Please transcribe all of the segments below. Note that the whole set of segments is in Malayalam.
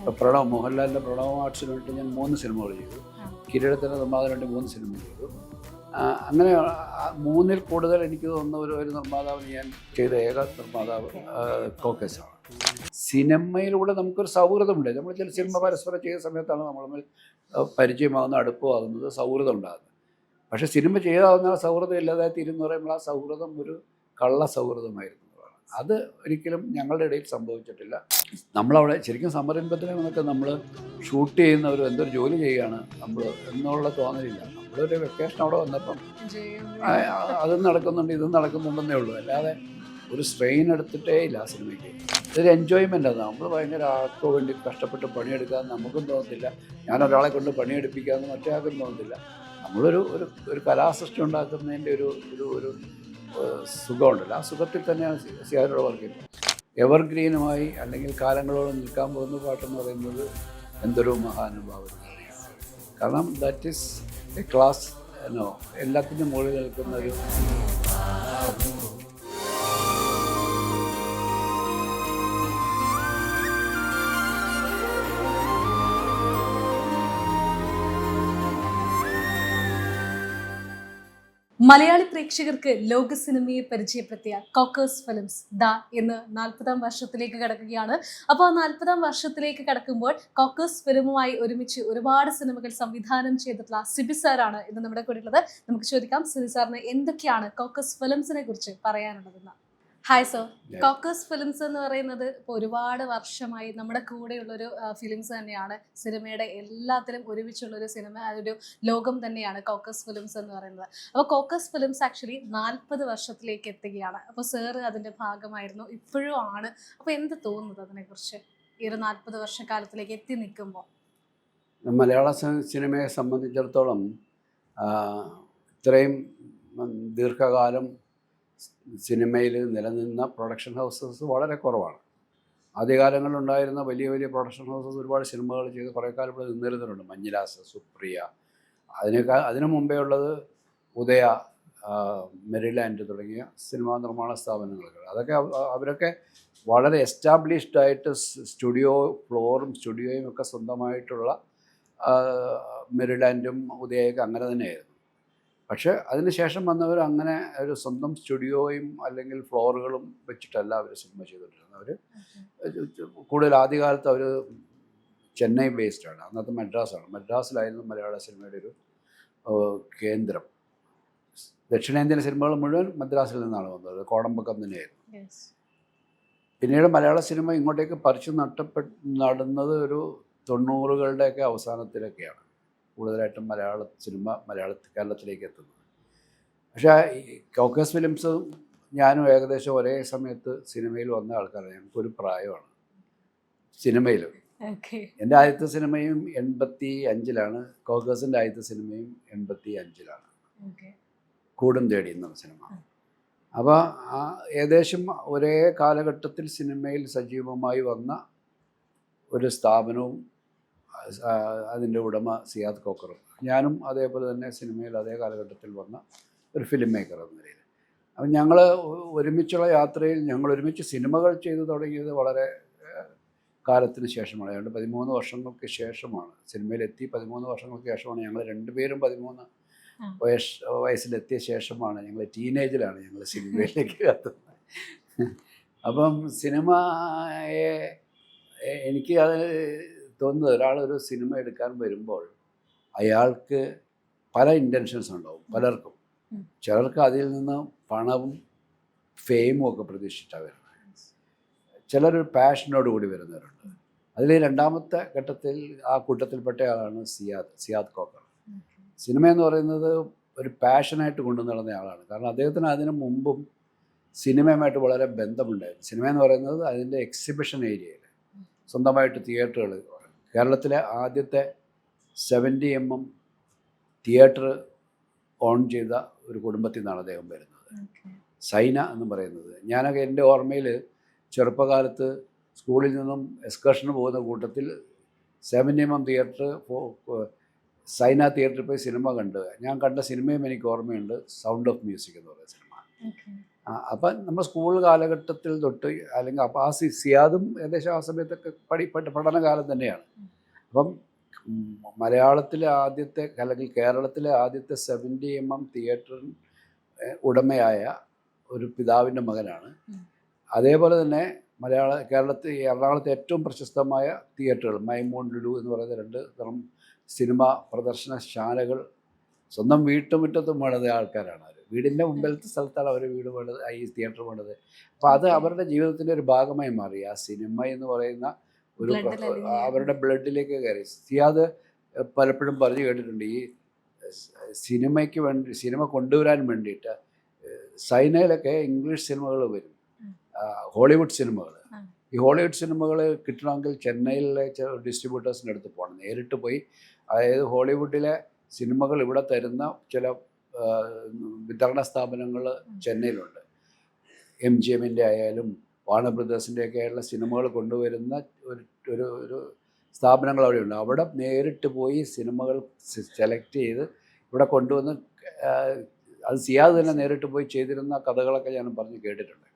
ഇപ്പോൾ മോഹൻലാലിൻ്റെ പ്രണവ് ആർട്സിന് വേണ്ടി ഞാൻ 3 സിനിമകൾ ചെയ്തു. കിരീടത്തിൻ്റെ നിർമ്മാതാവിന് വേണ്ടി 3 സിനിമ ചെയ്തു. അങ്ങനെ 3-ൽ കൂടുതൽ എനിക്ക് തോന്നുന്ന ഒരു നിർമ്മാതാവിന് ഞാൻ ചെയ്ത ഏക നിർമ്മാതാവ് കോക്കേസാണ്. സിനിമയിലൂടെ നമുക്കൊരു സൗഹൃദമുണ്ട്. നമ്മൾ ചില സിനിമ പരസ്പരം ചെയ്ത സമയത്താണ് നമ്മൾ പരിചയമാകുന്ന, അടുപ്പമാകുന്നത്, സൗഹൃദം ഉണ്ടാകുന്നത്. പക്ഷേ സിനിമ ചെയ്താകുന്ന സൗഹൃദം ഇല്ലാതായി തീരുമെന്ന് പറയുമ്പോൾ ആ സൗഹൃദം ഒരു കള്ള സൗഹൃദമായിരുന്നു. അത് ഒരിക്കലും ഞങ്ങളുടെ ഇടയിൽ സംഭവിച്ചിട്ടില്ല. നമ്മളവിടെ ശരിക്കും സമരംഭത്തിനൊക്കെ നമ്മൾ ഷൂട്ട് ചെയ്യുന്നവർ എന്തൊരു ജോലി ചെയ്യുകയാണ് നമ്മൾ എന്നുള്ള തോന്നലില്ല. നമ്മളൊരു വെക്കേഷൻ അവിടെ വന്നപ്പം അതും നടക്കുന്നുണ്ട് ഇതും നടക്കുന്നുണ്ടെന്നേ ഉള്ളൂ. അല്ലാതെ ഒരു സ്ട്രെയിൻ എടുത്തിട്ടേ ഇല്ല ആ സിനിമയ്ക്ക്. ഇതൊരു എൻജോയ്മെൻ്റ് ആണ്. നമ്മൾ ഭയങ്കര ആർക്കോ വേണ്ടി കഷ്ടപ്പെട്ട് പണിയെടുക്കാമെന്ന് നമുക്കും തോന്നത്തില്ല. ഞാനൊരാളെ കൊണ്ട് പണിയെടുപ്പിക്കാമെന്ന് മറ്റേ ആൾക്കും തോന്നത്തില്ല. നമ്മളൊരു ഒരു കലാസൃഷ്ടി ഉണ്ടാക്കുന്നതിൻ്റെ ഒരു സുഖമുണ്ടല്ലോ. ആ സുഖത്തിൽ തന്നെയാണ് സിയാദോട് വർക്ക് ചെയ്യുന്നത്. എവർഗ്രീനുമായി അല്ലെങ്കിൽ കാലങ്ങളോട് നിൽക്കാൻ പോകുന്ന പാട്ടെന്ന് പറയുന്നത് എന്തൊരു മഹാനുഭാവം. കാരണം ദാറ്റ് ഈസ് എ ക്ലാസ് എല്ലാത്തിനും മുകളിൽ നിൽക്കുന്ന ഒരു മലയാളി പ്രേക്ഷകർക്ക് ലോക സിനിമയെ പരിചയപ്പെടുത്തിയ കോക്കേഴ്സ് ഫിലിംസ് ഇന്ന് 40-ാം വർഷത്തിലേക്ക് കടക്കുകയാണ്. അപ്പോൾ ആ 40-ാം വർഷത്തിലേക്ക് കടക്കുമ്പോൾ കോക്കേഴ്സ് ഫിലിമുമായി ഒരുമിച്ച് ഒരുപാട് സിനിമകൾ സംവിധാനം ചെയ്തിട്ടുള്ള സിബി സാറാണ് ഇന്ന് നമ്മുടെ കൂടെ ഉള്ളത്. നമുക്ക് ചോദിക്കാം സിബി സാറിന് എന്തൊക്കെയാണ് കോക്കേഴ്സ് ഫിലിംസിനെ കുറിച്ച് പറയാനുള്ളതെന്ന്. Hi sir. കോക്കേഴ്സ് ഫിലിംസ് എന്ന് പറയുന്നത് ഇപ്പോൾ ഒരുപാട് വർഷമായി നമ്മുടെ കൂടെയുള്ളൊരു ഫിലിംസ് തന്നെയാണ്. സിനിമയുടെ എല്ലാത്തിലും ഒരുമിച്ചുള്ളൊരു സിനിമ, അതൊരു ലോകം തന്നെയാണ് കോക്കേഴ്സ് ഫിലിംസ് എന്ന് പറയുന്നത്. അപ്പോൾ കോക്കേഴ്സ് ഫിലിംസ് ആക്ച്വലി 40 വർഷത്തിലേക്ക് എത്തുകയാണ്. അപ്പോൾ സാറ് അതിൻ്റെ ഭാഗമായിരുന്നു, ഇപ്പോഴും ആണ്. അപ്പോൾ എന്ത് തോന്നുന്നത് അതിനെക്കുറിച്ച് ഈ ഒരു 40 വർഷക്കാലത്തിലേക്ക് എത്തി നിൽക്കുമ്പോൾ? മലയാള സിനിമയെ സംബന്ധിച്ചിടത്തോളം ഇത്രയും ദീർഘകാലം സിനിമയിൽ നിലനിന്ന പ്രൊഡക്ഷൻ ഹൗസസ് വളരെ കുറവാണ്. ആദ്യകാലങ്ങളിലുണ്ടായിരുന്ന വലിയ വലിയ പ്രൊഡക്ഷൻ ഹൗസസ് ഒരുപാട് സിനിമകൾ ചെയ്ത് കുറേ കാലം ഇവിടെ നിന്നിരുന്നവരുണ്ട്. മഞ്ഞിലാസ്, സുപ്രിയ, അതിനു മുമ്പേ ഉള്ളത് ഉദയ, മെറിലാൻഡ് തുടങ്ങിയ സിനിമാ നിർമ്മാണ സ്ഥാപനങ്ങൾ. അതൊക്കെ അവരൊക്കെ വളരെ എസ്റ്റാബ്ലിഷ്ഡ് ആയിട്ട് സ്റ്റുഡിയോ ഫ്ലോറും സ്റ്റുഡിയോയും ഒക്കെ സ്വന്തമായിട്ടുള്ള മെറിലാൻഡും ഉദയൊക്കെ അങ്ങനെ തന്നെയായിരുന്നു. പക്ഷേ അതിന് ശേഷം വന്നവർ അങ്ങനെ ഒരു സ്വന്തം സ്റ്റുഡിയോയും അല്ലെങ്കിൽ ഫ്ലോറുകളും വെച്ചിട്ടല്ല അവർ സിനിമ ചെയ്തിട്ടിരുന്നത്. അവർ കൂടുതൽ ആദ്യകാലത്ത് അവർ ചെന്നൈ ബേസ്ഡാണ്. അന്നത്തെ മദ്രാസിലായിരുന്നു മലയാള സിനിമയുടെ ഒരു കേന്ദ്രം. ദക്ഷിണേന്ത്യൻ സിനിമകൾ മുഴുവൻ മദ്രാസിൽ നിന്നാണ് വന്നത്. കോടമ്പക്കം തന്നെയായിരുന്നു. പിന്നീട് മലയാള സിനിമ ഇങ്ങോട്ടേക്ക് പറിച്ചു നടന്നത് ഒരു 90കളുടെയൊക്കെ അവസാനത്തിലൊക്കെയാണ് കൂടുതലായിട്ടും മലയാള സിനിമ കേരളത്തിലേക്ക് എത്തുന്നത്. പക്ഷേ ഈ കോക്കേഴ്സ് ഫിലിംസ് ഞാനും ഏകദേശം ഒരേ സമയത്ത് സിനിമയിൽ വന്ന ആൾക്കാരാണ്. ഞങ്ങൾക്കൊരു പ്രായമാണ് സിനിമയിൽ. എൻ്റെ ആദ്യത്തെ സിനിമയും 85-ലാണ്. കോക്കേഴ്സിൻ്റെ ആദ്യത്തെ സിനിമയും 85-ലാണ്. കൂടും തേടി എന്ന സിനിമ. അപ്പോൾ ഏകദേശം ഒരേ കാലഘട്ടത്തിൽ സിനിമയിൽ സജീവമായി വന്ന ഒരു സ്ഥാപനവും അതിൻ്റെ ഉടമ സിയാദ് കോക്കറും. ഞാനും അതേപോലെ തന്നെ സിനിമയിൽ അതേ കാലഘട്ടത്തിൽ വന്ന ഒരു ഫിലിം മേക്കർ എന്ന നിലയിൽ. അപ്പം ഞങ്ങൾ ഒരുമിച്ചുള്ള യാത്രയിൽ ഞങ്ങൾ ഒരുമിച്ച് സിനിമകൾ ചെയ്തു തുടങ്ങിയത് വളരെ കാലത്തിന് ശേഷമാണ്. ഏതാണ്ട് 13 വർഷങ്ങൾക്ക് ശേഷമാണ് സിനിമയിലെത്തി. 13 വർഷങ്ങൾക്ക് ശേഷമാണ് ഞങ്ങൾ രണ്ടുപേരും 13 വയസ്സിലെത്തിയ ശേഷമാണ്, ഞങ്ങൾ ടീനേജിലാണ് ഞങ്ങൾ സിനിമയിലേക്ക് എത്തുന്നത്. അപ്പം സിനിമയെ എനിക്ക് അത് തോന്നുന്നത്, ഒരാളൊരു സിനിമ എടുക്കാൻ വരുമ്പോൾ അയാൾക്ക് പല ഇൻറ്റൻഷൻസ് ഉണ്ടാവും. പലർക്കും ചിലർക്ക് അതിൽ നിന്ന് പണവും ഫെയിമും ഒക്കെ പ്രതീക്ഷിച്ചാണ് വരുന്നത്. ചിലരൊരു പാഷനോട് കൂടി വരുന്നവരുണ്ട്. അതിൽ രണ്ടാമത്തെ ഘട്ടത്തിൽ ആ കൂട്ടത്തിൽപ്പെട്ട ആളാണ് സിയാദ് കോക്കർ. സിനിമ എന്ന് പറയുന്നത് ഒരു പാഷനായിട്ട് കൊണ്ടു നടന്ന ആളാണ്. കാരണം അദ്ദേഹത്തിന് അതിനു മുമ്പും സിനിമയുമായിട്ട് വളരെ ബന്ധമുണ്ടായിരുന്നു. സിനിമ എന്ന് പറയുന്നത് അതിൻ്റെ എക്സിബിഷൻ ഏരിയയിൽ സ്വന്തമായിട്ട് തിയേറ്ററുകൾ, കേരളത്തിലെ ആദ്യത്തെ 70 mm തിയേറ്റർ ഓൺ ചെയ്ത ഒരു കുടുംബത്തിൽ നിന്നാണ് അദ്ദേഹം വരുന്നത്. സൈന എന്ന് പറയുന്നത്. ഞാനൊക്കെ എൻ്റെ ഓർമ്മയിൽ ചെറുപ്പകാലത്ത് സ്കൂളിൽ നിന്നും എക്സ്കർഷന് പോകുന്ന കൂട്ടത്തിൽ 70 mm തിയേറ്റർ, സൈന തിയേറ്ററിൽ പോയി സിനിമ കണ്ട് ഞാൻ കണ്ട സിനിമയും എനിക്ക് ഓർമ്മയുണ്ട്. സൗണ്ട് ഓഫ് മ്യൂസിക് എന്ന് പറയുന്ന സിനിമ. അപ്പം നമ്മൾ സ്കൂൾ കാലഘട്ടത്തിൽ തൊട്ട് അല്ലെങ്കിൽ അപ്പോൾ സിയാദും ഏകദേശം ആ സമയത്തൊക്കെ പഠനകാലം തന്നെയാണ്. അപ്പം മലയാളത്തിലെ ആദ്യത്തെ അല്ലെങ്കിൽ കേരളത്തിലെ ആദ്യത്തെ 70mm തിയേറ്റർ ഉടമയായ ഒരു പിതാവിൻ്റെ മകനാണ്. അതേപോലെ തന്നെ എറണാകുളത്തെ ഏറ്റവും പ്രശസ്തമായ തിയേറ്ററുകൾ മൈമൂൺ ലുലു എന്ന് പറയുന്ന 2 തരം സിനിമ പ്രദർശനശാലകൾ സ്വന്തം വീട്ടുമുറ്റത്തും പണിത ആൾക്കാരാണ് അവർ. വീടിൻ്റെ മുമ്പിലത്തെ സ്ഥലത്താണ് അവർ വീട് പണിത് ഈ തിയേറ്റർ പണിത്. അപ്പോൾ അത് അവരുടെ ജീവിതത്തിൻ്റെ ഒരു ഭാഗമായി മാറി. ആ സിനിമ എന്ന് പറയുന്ന ഒരു അവരുടെ ബ്ലഡിലേക്ക് കയറി. സിയാദ് പലപ്പോഴും പറഞ്ഞു കേട്ടിട്ടുണ്ട്, ഈ സിനിമയ്ക്ക് വേണ്ടി സിനിമ കൊണ്ടുവരാൻ വേണ്ടിയിട്ട് ചൈനയിലൊക്കെ ഇംഗ്ലീഷ് സിനിമകൾ വരും, ഹോളിവുഡ് സിനിമകൾ. ഈ ഹോളിവുഡ് സിനിമകൾ കിട്ടണമെങ്കിൽ ചെന്നൈയിലെ ഡിസ്ട്രിബ്യൂട്ടേഴ്സിൻ്റെ അടുത്ത് പോകണം, നേരിട്ട് പോയി. അതായത് ഹോളിവുഡിലെ സിനിമകൾ ഇവിടെ തരുന്ന ചില വിതരണ സ്ഥാപനങ്ങൾ ചെന്നൈയിലുണ്ട്. MGMൻ്റെ ആയാലും വാർണർ ബ്രദേഴ്സിൻ്റെ ഒക്കെ ആയിട്ടുള്ള സിനിമകൾ കൊണ്ടുവരുന്ന ഒരു സ്ഥാപനങ്ങൾ അവിടെയുണ്ട്. അവിടെ നേരിട്ട് പോയി സിനിമകൾ സെലക്ട് ചെയ്ത് ഇവിടെ കൊണ്ടുവന്ന് അത് സിയാദ് തന്നെ നേരിട്ട് പോയി ചെയ്തിരുന്ന കഥകളൊക്കെ ഞാൻ പറഞ്ഞ് കേട്ടിട്ടുണ്ട്.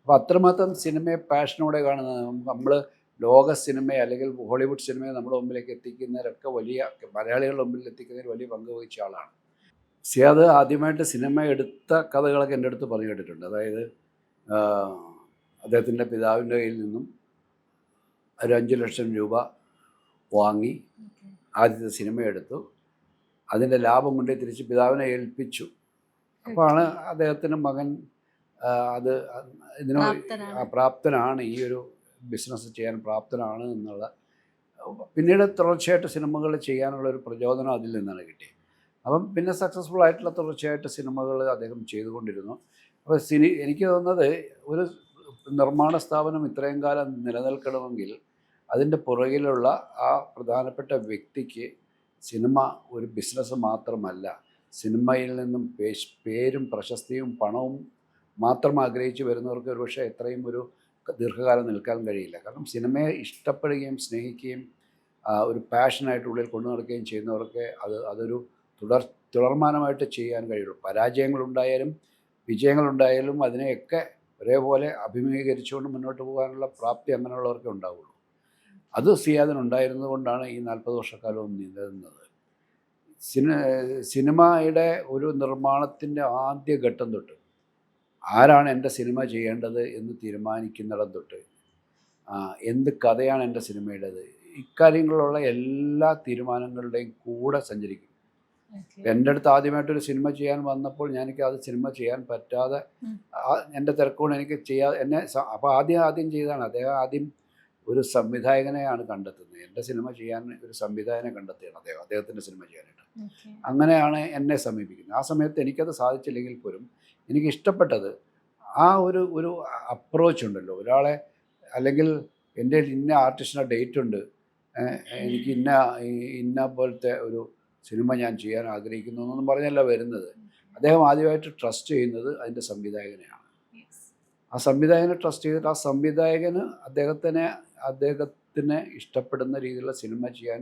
അപ്പോൾ അത്രമാത്രം സിനിമയെ പാഷനോടെ കാണുന്നത് നമ്മൾ ലോക സിനിമയെ അല്ലെങ്കിൽ ഹോളിവുഡ് സിനിമയെ നമ്മുടെ മുമ്പിലേക്ക് എത്തിക്കുന്നവരൊക്കെ മലയാളികളുടെ മുമ്പിൽ എത്തിക്കുന്നതിൽ വലിയ പങ്ക് വഹിച്ച ആളാണ്. സിയാദ് ആദ്യമായിട്ട് സിനിമ എടുത്ത കഥകളൊക്കെ എൻ്റെ അടുത്ത് പറഞ്ഞു കേട്ടിട്ടുണ്ട്. അതായത് അദ്ദേഹത്തിൻ്റെ പിതാവിൻ്റെ കയ്യിൽ നിന്നും ഒരു 5 ലക്ഷം രൂപ വാങ്ങി ആദ്യത്തെ സിനിമ എടുത്തു. അതിൻ്റെ ലാഭം കൊണ്ട് തിരിച്ച് പിതാവിനെ ഏൽപ്പിച്ചു. അപ്പോഴാണ് അദ്ദേഹത്തിൻ്റെ മകൻ ഇതിന് പ്രാപ്തനാണ്, ഈ ഒരു ബിസിനസ് ചെയ്യാൻ പ്രാപ്തനാണ് എന്നുള്ള. പിന്നീട് തുടർച്ചയായിട്ട് സിനിമകൾ ചെയ്യാനുള്ളൊരു പ്രചോദനം അതിൽ നിന്നാണ് കിട്ടിയത്. അപ്പം പിന്നെ സക്സസ്ഫുൾ ആയിട്ടുള്ള തുടർച്ചയായിട്ട് സിനിമകൾ അദ്ദേഹം ചെയ്തുകൊണ്ടിരുന്നു. അപ്പോൾ എനിക്ക് തോന്നുന്നത് ഒരു നിർമ്മാണ സ്ഥാപനം ഇത്രയും കാലം നിലനിൽക്കണമെങ്കിൽ അതിൻ്റെ പുറകിലുള്ള ആ പ്രധാനപ്പെട്ട വ്യക്തിക്ക് സിനിമ ഒരു ബിസിനസ് മാത്രമല്ല, സിനിമയിൽ നിന്നും പേരും പ്രശസ്തിയും പണവും മാത്രം ആഗ്രഹിച്ച് വരുന്നവർക്ക് ഒരുപക്ഷെ എത്രയും ഒരു ദീർഘകാലം നിൽക്കാൻ കഴിയില്ല. കാരണം സിനിമയെ ഇഷ്ടപ്പെടുകയും സ്നേഹിക്കുകയും ഒരു പാഷനായിട്ട് ഉള്ളിൽ കൊണ്ടു നടക്കുകയും ചെയ്യുന്നവർക്ക് അതൊരു തുടർമാനമായിട്ട് ചെയ്യാൻ കഴിയുള്ളൂ. പരാജയങ്ങളുണ്ടായാലും വിജയങ്ങളുണ്ടായാലും അതിനെയൊക്കെ ഒരേപോലെ അഭിമുഖീകരിച്ചുകൊണ്ട് മുന്നോട്ട് പോകാനുള്ള പ്രാപ്തി അങ്ങനെയുള്ളവർക്കേ ഉണ്ടാവുള്ളൂ. അത് സിയാദിനുണ്ടായിരുന്നത് കൊണ്ടാണ് ഈ 40 വർഷക്കാലവും നിലനിന്നത്. സിനിമയുടെ ഒരു നിർമ്മാണത്തിൻ്റെ ആദ്യ ഘട്ടം തൊട്ട് ആരാണ് എൻ്റെ സിനിമ ചെയ്യേണ്ടത് എന്ന് തീരുമാനിക്കുന്നിടം തൊട്ട് എന്ത് കഥയാണ് എൻ്റെ സിനിമയുടേത്, ഇക്കാര്യങ്ങളിലുള്ള എല്ലാ തീരുമാനങ്ങളുടെയും കൂടെ സഞ്ചരിക്കും. എൻ്റെ അടുത്ത് ആദ്യമായിട്ടൊരു സിനിമ ചെയ്യാൻ വന്നപ്പോൾ എനിക്ക് അത് സിനിമ ചെയ്യാൻ പറ്റാതെ എൻ്റെ തിരക്കുകൊണ്ട് എനിക്ക് അപ്പോൾ ആദ്യം ചെയ്തതാണ്. അദ്ദേഹം ഒരു സംവിധായകനെയാണ് കണ്ടെത്തുന്നത്. എൻ്റെ സിനിമ ചെയ്യാൻ ഒരു സംവിധായകനെ കണ്ടെത്തുകയാണ് അദ്ദേഹത്തിൻ്റെ സിനിമ ചെയ്യാനായിട്ട്. അങ്ങനെയാണ് എന്നെ സമീപിക്കുന്നത്. ആ സമയത്ത് എനിക്കത് സാധിച്ചില്ലെങ്കിൽ പോലും എനിക്ക് ഇഷ്ടപ്പെട്ടത് ആ ഒരു അപ്രോച്ച് ഉണ്ടല്ലോ. ഒരാളെ അല്ലെങ്കിൽ എൻ്റെ ഇന്ന ആർട്ടിസ്റ്റിൻ്റെ ഡേറ്റ് ഉണ്ട്, എനിക്ക് ഇന്ന പോലത്തെ ഒരു സിനിമ ഞാൻ ചെയ്യാൻ ആഗ്രഹിക്കുന്നു എന്നൊന്നും പറഞ്ഞല്ല വരുന്നത്. അദ്ദേഹം ആദ്യമായിട്ട് ട്രസ്റ്റ് ചെയ്യുന്നത് അതിൻ്റെ സംവിധായകനെയാണ്. ആ സംവിധായകനെ ട്രസ്റ്റ് ചെയ്തിട്ട് ആ സംവിധായകന് അദ്ദേഹത്തിന് ഇഷ്ടപ്പെടുന്ന രീതിയിലുള്ള സിനിമ ചെയ്യാൻ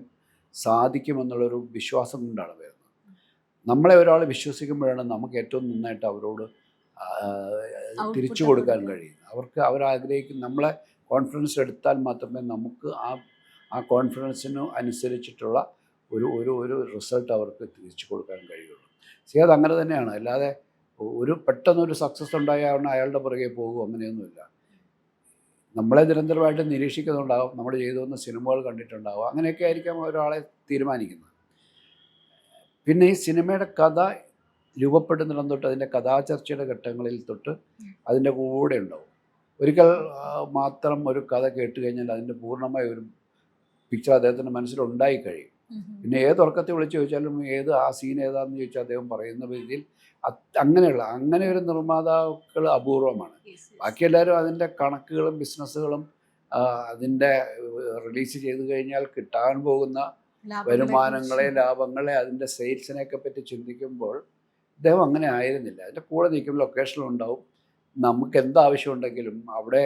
സാധിക്കുമെന്നുള്ളൊരു വിശ്വാസം കൊണ്ടാണ് വരുന്നത്. നമ്മളെ ഒരാൾ വിശ്വസിക്കുമ്പോഴാണ് നമുക്ക് ഏറ്റവും നന്നായിട്ട് അവരോട് തിരിച്ചു കൊടുക്കാൻ കഴിയും. അവരാഗ്രഹിക്കുന്ന നമ്മളെ കോൺഫിഡൻസ് എടുത്താൽ മാത്രമേ നമുക്ക് ആ കോൺഫിഡൻസിന് അനുസരിച്ചിട്ടുള്ള ഒരു റിസൾട്ട് അവർക്ക് തിരിച്ചു കൊടുക്കാൻ കഴിയുള്ളൂ. സിയാദ് അങ്ങനെ തന്നെയാണ്. അല്ലാതെ പെട്ടെന്നൊരു സക്സസ് ഉണ്ടായാൽ അയാളുടെ പുറകെ പോകും, അങ്ങനെയൊന്നുമില്ല. നമ്മളെ നിരന്തരമായിട്ട് നിരീക്ഷിക്കുന്നുണ്ടാവും, നമ്മൾ ചെയ്തു വന്ന സിനിമകൾ കണ്ടിട്ടുണ്ടാവും, അങ്ങനെയൊക്കെ ആയിരിക്കാം ഒരാളെ തീരുമാനിക്കുന്നത്. പിന്നെ ഈ സിനിമയുടെ കഥ രൂപപ്പെടുന്നിടം തൊട്ട് അതിൻ്റെ കഥാചർച്ചയുടെ ഘട്ടങ്ങളിൽ തൊട്ട് അതിൻ്റെ കൂടെ ഉണ്ടാവും. ഒരിക്കൽ മാത്രം ഒരു കഥ കേട്ട് കഴിഞ്ഞാൽ അതിൻ്റെ പൂർണ്ണമായ ഒരു പിക്ചർ അദ്ദേഹത്തിൻ്റെ മനസ്സിലുണ്ടായി കഴിയും. പിന്നെ ഏത് ഉറക്കത്തെ വിളിച്ച് ചോദിച്ചാലും ആ സീൻ ഏതാണെന്ന് ചോദിച്ചാൽ അദ്ദേഹം പറയുന്ന രീതിയിൽ അങ്ങനെ ഒരു നിർമ്മാതാക്കൾ അപൂർവമാണ്. ബാക്കി എല്ലാവരും അതിൻ്റെ കണക്കുകളും ബിസിനസ്സുകളും അതിൻ്റെ റിലീസ് ചെയ്ത് കഴിഞ്ഞാൽ കിട്ടാൻ പോകുന്ന വരുമാനങ്ങളെ, ലാഭങ്ങളെ, അതിൻ്റെ സെയിൽസിനെയൊക്കെ പറ്റി ചിന്തിക്കുമ്പോൾ അദ്ദേഹം അങ്ങനെ ആയിരുന്നില്ല. അതിൻ്റെ കൂടെ നിൽക്കുമ്പോൾ ലൊക്കേഷനിലുണ്ടാവും. നമുക്ക് എന്താവശ്യമുണ്ടെങ്കിലും അവിടെ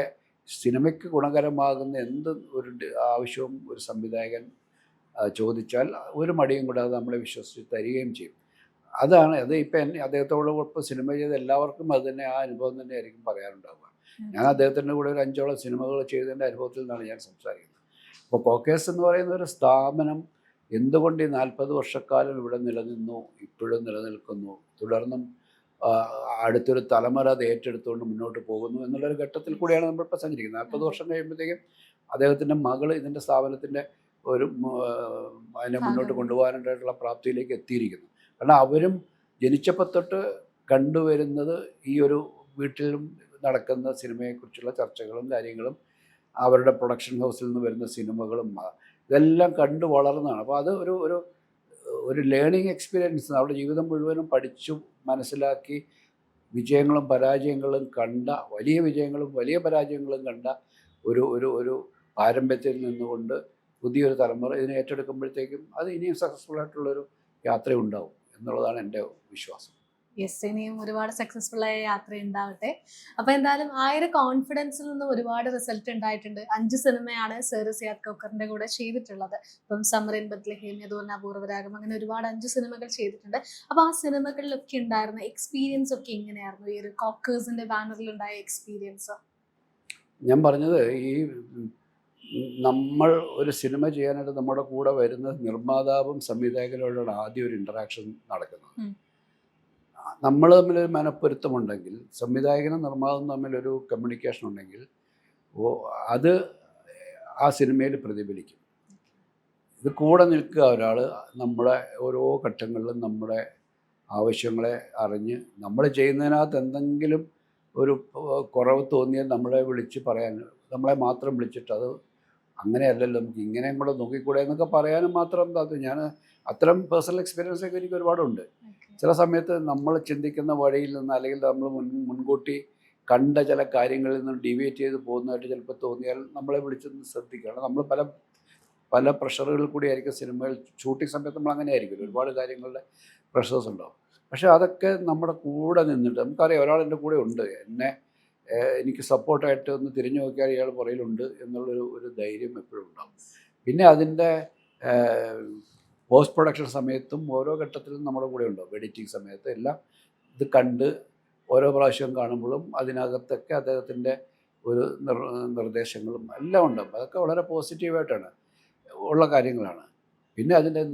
സിനിമയ്ക്ക് ഗുണകരമാകുന്ന എന്ത് ഒരു ആവശ്യവും ഒരു സംവിധായകൻ ചോദിച്ചാൽ ഒരു മടിയും കൂടാതെ നമ്മളെ വിശ്വസിച്ച് തരികയും ചെയ്യും. അതാണ് അത് ഇപ്പം അദ്ദേഹത്തോട് ഇപ്പോൾ സിനിമ ചെയ്ത എല്ലാവർക്കും അത് തന്നെ ആ അനുഭവം തന്നെ ആയിരിക്കും പറയാനുണ്ടാവുക. ഞാൻ അദ്ദേഹത്തിൻ്റെ കൂടെ ഒരു 5ഓളം സിനിമകൾ ചെയ്തതിൻ്റെ അനുഭവത്തിൽ നിന്നാണ് ഞാൻ സംസാരിക്കുന്നത്. അപ്പോൾ കോക്കേഴ്സ് എന്ന് പറയുന്ന ഒരു സ്ഥാപനം എന്തുകൊണ്ട് ഈ 40 വർഷക്കാലം ഇവിടെ നിലനിന്നു, ഇപ്പോഴും നിലനിൽക്കുന്നു, തുടർന്നും അടുത്തൊരു തലമുറ അത് ഏറ്റെടുത്തുകൊണ്ട് മുന്നോട്ട് പോകുന്നു എന്നുള്ളൊരു ഘട്ടത്തിൽ കൂടിയാണ് നമ്മളിപ്പോൾ സഞ്ചരിക്കുന്നത്. 40 വർഷം കഴിയുമ്പോഴത്തേക്കും അദ്ദേഹത്തിൻ്റെ മകൾ ഇതിൻ്റെ സ്ഥാപനത്തിൻ്റെ ഒരു അതിനെ മുന്നോട്ട് കൊണ്ടുപോകാനായിട്ടുള്ള പ്രാപ്തിയിലേക്ക് എത്തിയിരിക്കുന്നു. കാരണം അവരും ജനിച്ചപ്പോൾ തൊട്ട് കണ്ടുവരുന്നത് ഈ ഒരു വീട്ടിലും നടക്കുന്ന സിനിമയെക്കുറിച്ചുള്ള ചർച്ചകളും കാര്യങ്ങളും അവരുടെ പ്രൊഡക്ഷൻ ഹൗസിൽ നിന്ന് വരുന്ന സിനിമകളും ഇതെല്ലാം കണ്ടു വളർന്നതാണ്. അപ്പോൾ അത് ഒരു ഒരു ഒരു ലേണിംഗ് എക്സ്പീരിയൻസ്, അവരുടെ ജീവിതം മുഴുവനും പഠിച്ചു മനസ്സിലാക്കി വിജയങ്ങളും പരാജയങ്ങളും കണ്ട, വലിയ വിജയങ്ങളും വലിയ പരാജയങ്ങളും കണ്ട ഒരു ഒരു ഒരു പാരമ്പര്യത്തിൽ നിന്നുകൊണ്ട് പുതിയൊരു തലമുറ ഇതിനെ ഏറ്റെടുക്കുമ്പോഴത്തേക്കും അത് ഇനിയും സക്സസ്ഫുൾ ആയിട്ടുള്ളൊരു യാത്ര ഉണ്ടാവും എന്നുള്ളതാണ് എൻ്റെ വിശ്വാസം. യെസ്, ഇനിയും ഒരുപാട് സക്സസ്ഫുൾ ആയ യാത്ര ഉണ്ടാവട്ടെ. അപ്പൊ എന്തായാലും ആ ഒരു കോൺഫിഡൻസിൽ നിന്ന് ഒരുപാട് റിസൾട്ട് ഉണ്ടായിട്ടുണ്ട്. 5 സിനിമയാണ് സർ സിയാദ് കോക്കറിന്റെ കൂടെ ചെയ്തിട്ടുള്ളത്. ഇപ്പം സമ്മർ ഇൻ ബത്ലഹേം, അതുപോലെ അപൂർവരാഗം, അങ്ങനെ ഒരുപാട് 5 സിനിമകൾ ചെയ്തിട്ടുണ്ട്. അപ്പൊ ആ സിനിമകളിലൊക്കെ ഉണ്ടായിരുന്ന എക്സ്പീരിയൻസ് ഒക്കെ എങ്ങനെയായിരുന്നു? ഈ ഒരു കോക്കേഴ്സിന്റെ ബാനറിൽ ഉണ്ടായ എക്സ്പീരിയൻസ്? ഞാൻ പറഞ്ഞത് ഈ നമ്മൾ ഒരു സിനിമ ചെയ്യാനായിട്ട് നമ്മുടെ കൂടെ വരുന്ന നിർമ്മാതാവും സംവിധായകരോടാണ് ആദ്യം ഒരു ഇൻറ്ററാക്ഷൻ നടക്കുന്നത്. നമ്മൾ തമ്മിലൊരു മനപ്പൊരുത്തമുണ്ടെങ്കിൽ, സംവിധായകനും നിർമ്മാതാവും തമ്മിലൊരു കമ്മ്യൂണിക്കേഷൻ ഉണ്ടെങ്കിൽ അത് ആ സിനിമയിൽ പ്രതിഫലിക്കും. ഇത് കൂടെ നിൽക്കുക ഒരാൾ നമ്മുടെ ഓരോ ഘട്ടങ്ങളിലും നമ്മുടെ ആവശ്യങ്ങളെ അറിഞ്ഞ് നമ്മൾ ചെയ്യുന്നതിനകത്ത് എന്തെങ്കിലും ഒരു കുറവ് തോന്നിയാൽ നമ്മളെ വിളിച്ച് പറയാൻ, നമ്മളെ മാത്രം വിളിച്ചിട്ട് അത് അങ്ങനെയല്ലല്ലോ നമുക്ക് ഇങ്ങനെയും കൂടെ നോക്കിക്കൂടെ എന്നൊക്കെ പറയാനും മാത്രം ഞാൻ അത്തരം പേഴ്സണൽ എക്സ്പീരിയൻസ് ഒക്കെ എനിക്ക് ഒരുപാടുണ്ട്. ചില സമയത്ത് നമ്മൾ ചിന്തിക്കുന്ന വഴിയിൽ നിന്ന് അല്ലെങ്കിൽ നമ്മൾ മുൻകൂട്ടി കണ്ട ചില കാര്യങ്ങളിൽ നിന്ന് ഡീവിയേറ്റ് ചെയ്ത് പോകുന്നതായിട്ട് ചിലപ്പോൾ തോന്നിയാൽ നമ്മളെ വിളിച്ചൊന്ന് ശ്രദ്ധിക്കണം. നമ്മൾ പല പല പ്രഷറുകളിൽ കൂടി ആയിരിക്കും സിനിമകൾ ഷൂട്ടിംഗ് സമയത്ത് നമ്മൾ അങ്ങനെ ആയിരിക്കും, ഒരുപാട് കാര്യങ്ങളുടെ പ്രഷേഴ്സ് ഉണ്ടാവും. പക്ഷേ അതൊക്കെ നമ്മുടെ കൂടെ നിന്നിട്ട് നമുക്കറിയാം ഒരാൾ എൻ്റെ കൂടെ ഉണ്ട്, എനിക്ക് സപ്പോർട്ടായിട്ട് ഒന്ന് തിരിഞ്ഞു നോക്കിയാൽ ഇയാൾ പുറയിലുണ്ട് എന്നുള്ളൊരു ധൈര്യം എപ്പോഴും ഉണ്ടാകും. പിന്നെ അതിൻ്റെ പോസ്റ്റ് പ്രൊഡക്ഷൻ സമയത്തും ഓരോ ഘട്ടത്തിലും നമ്മുടെ കൂടെ ഉണ്ടാവും. എഡിറ്റിംഗ് സമയത്ത് എല്ലാം ഇത് കണ്ട് ഓരോ പ്രാവശ്യം കാണുമ്പോഴും അതിനകത്തൊക്കെ അദ്ദേഹത്തിൻ്റെ ഒരു നിർദ്ദേശങ്ങളും എല്ലാം ഉണ്ടാകും. അതൊക്കെ വളരെ പോസിറ്റീവായിട്ടാണ് ഉള്ള കാര്യങ്ങളാണ്. പിന്നെ അതിൻ്റെ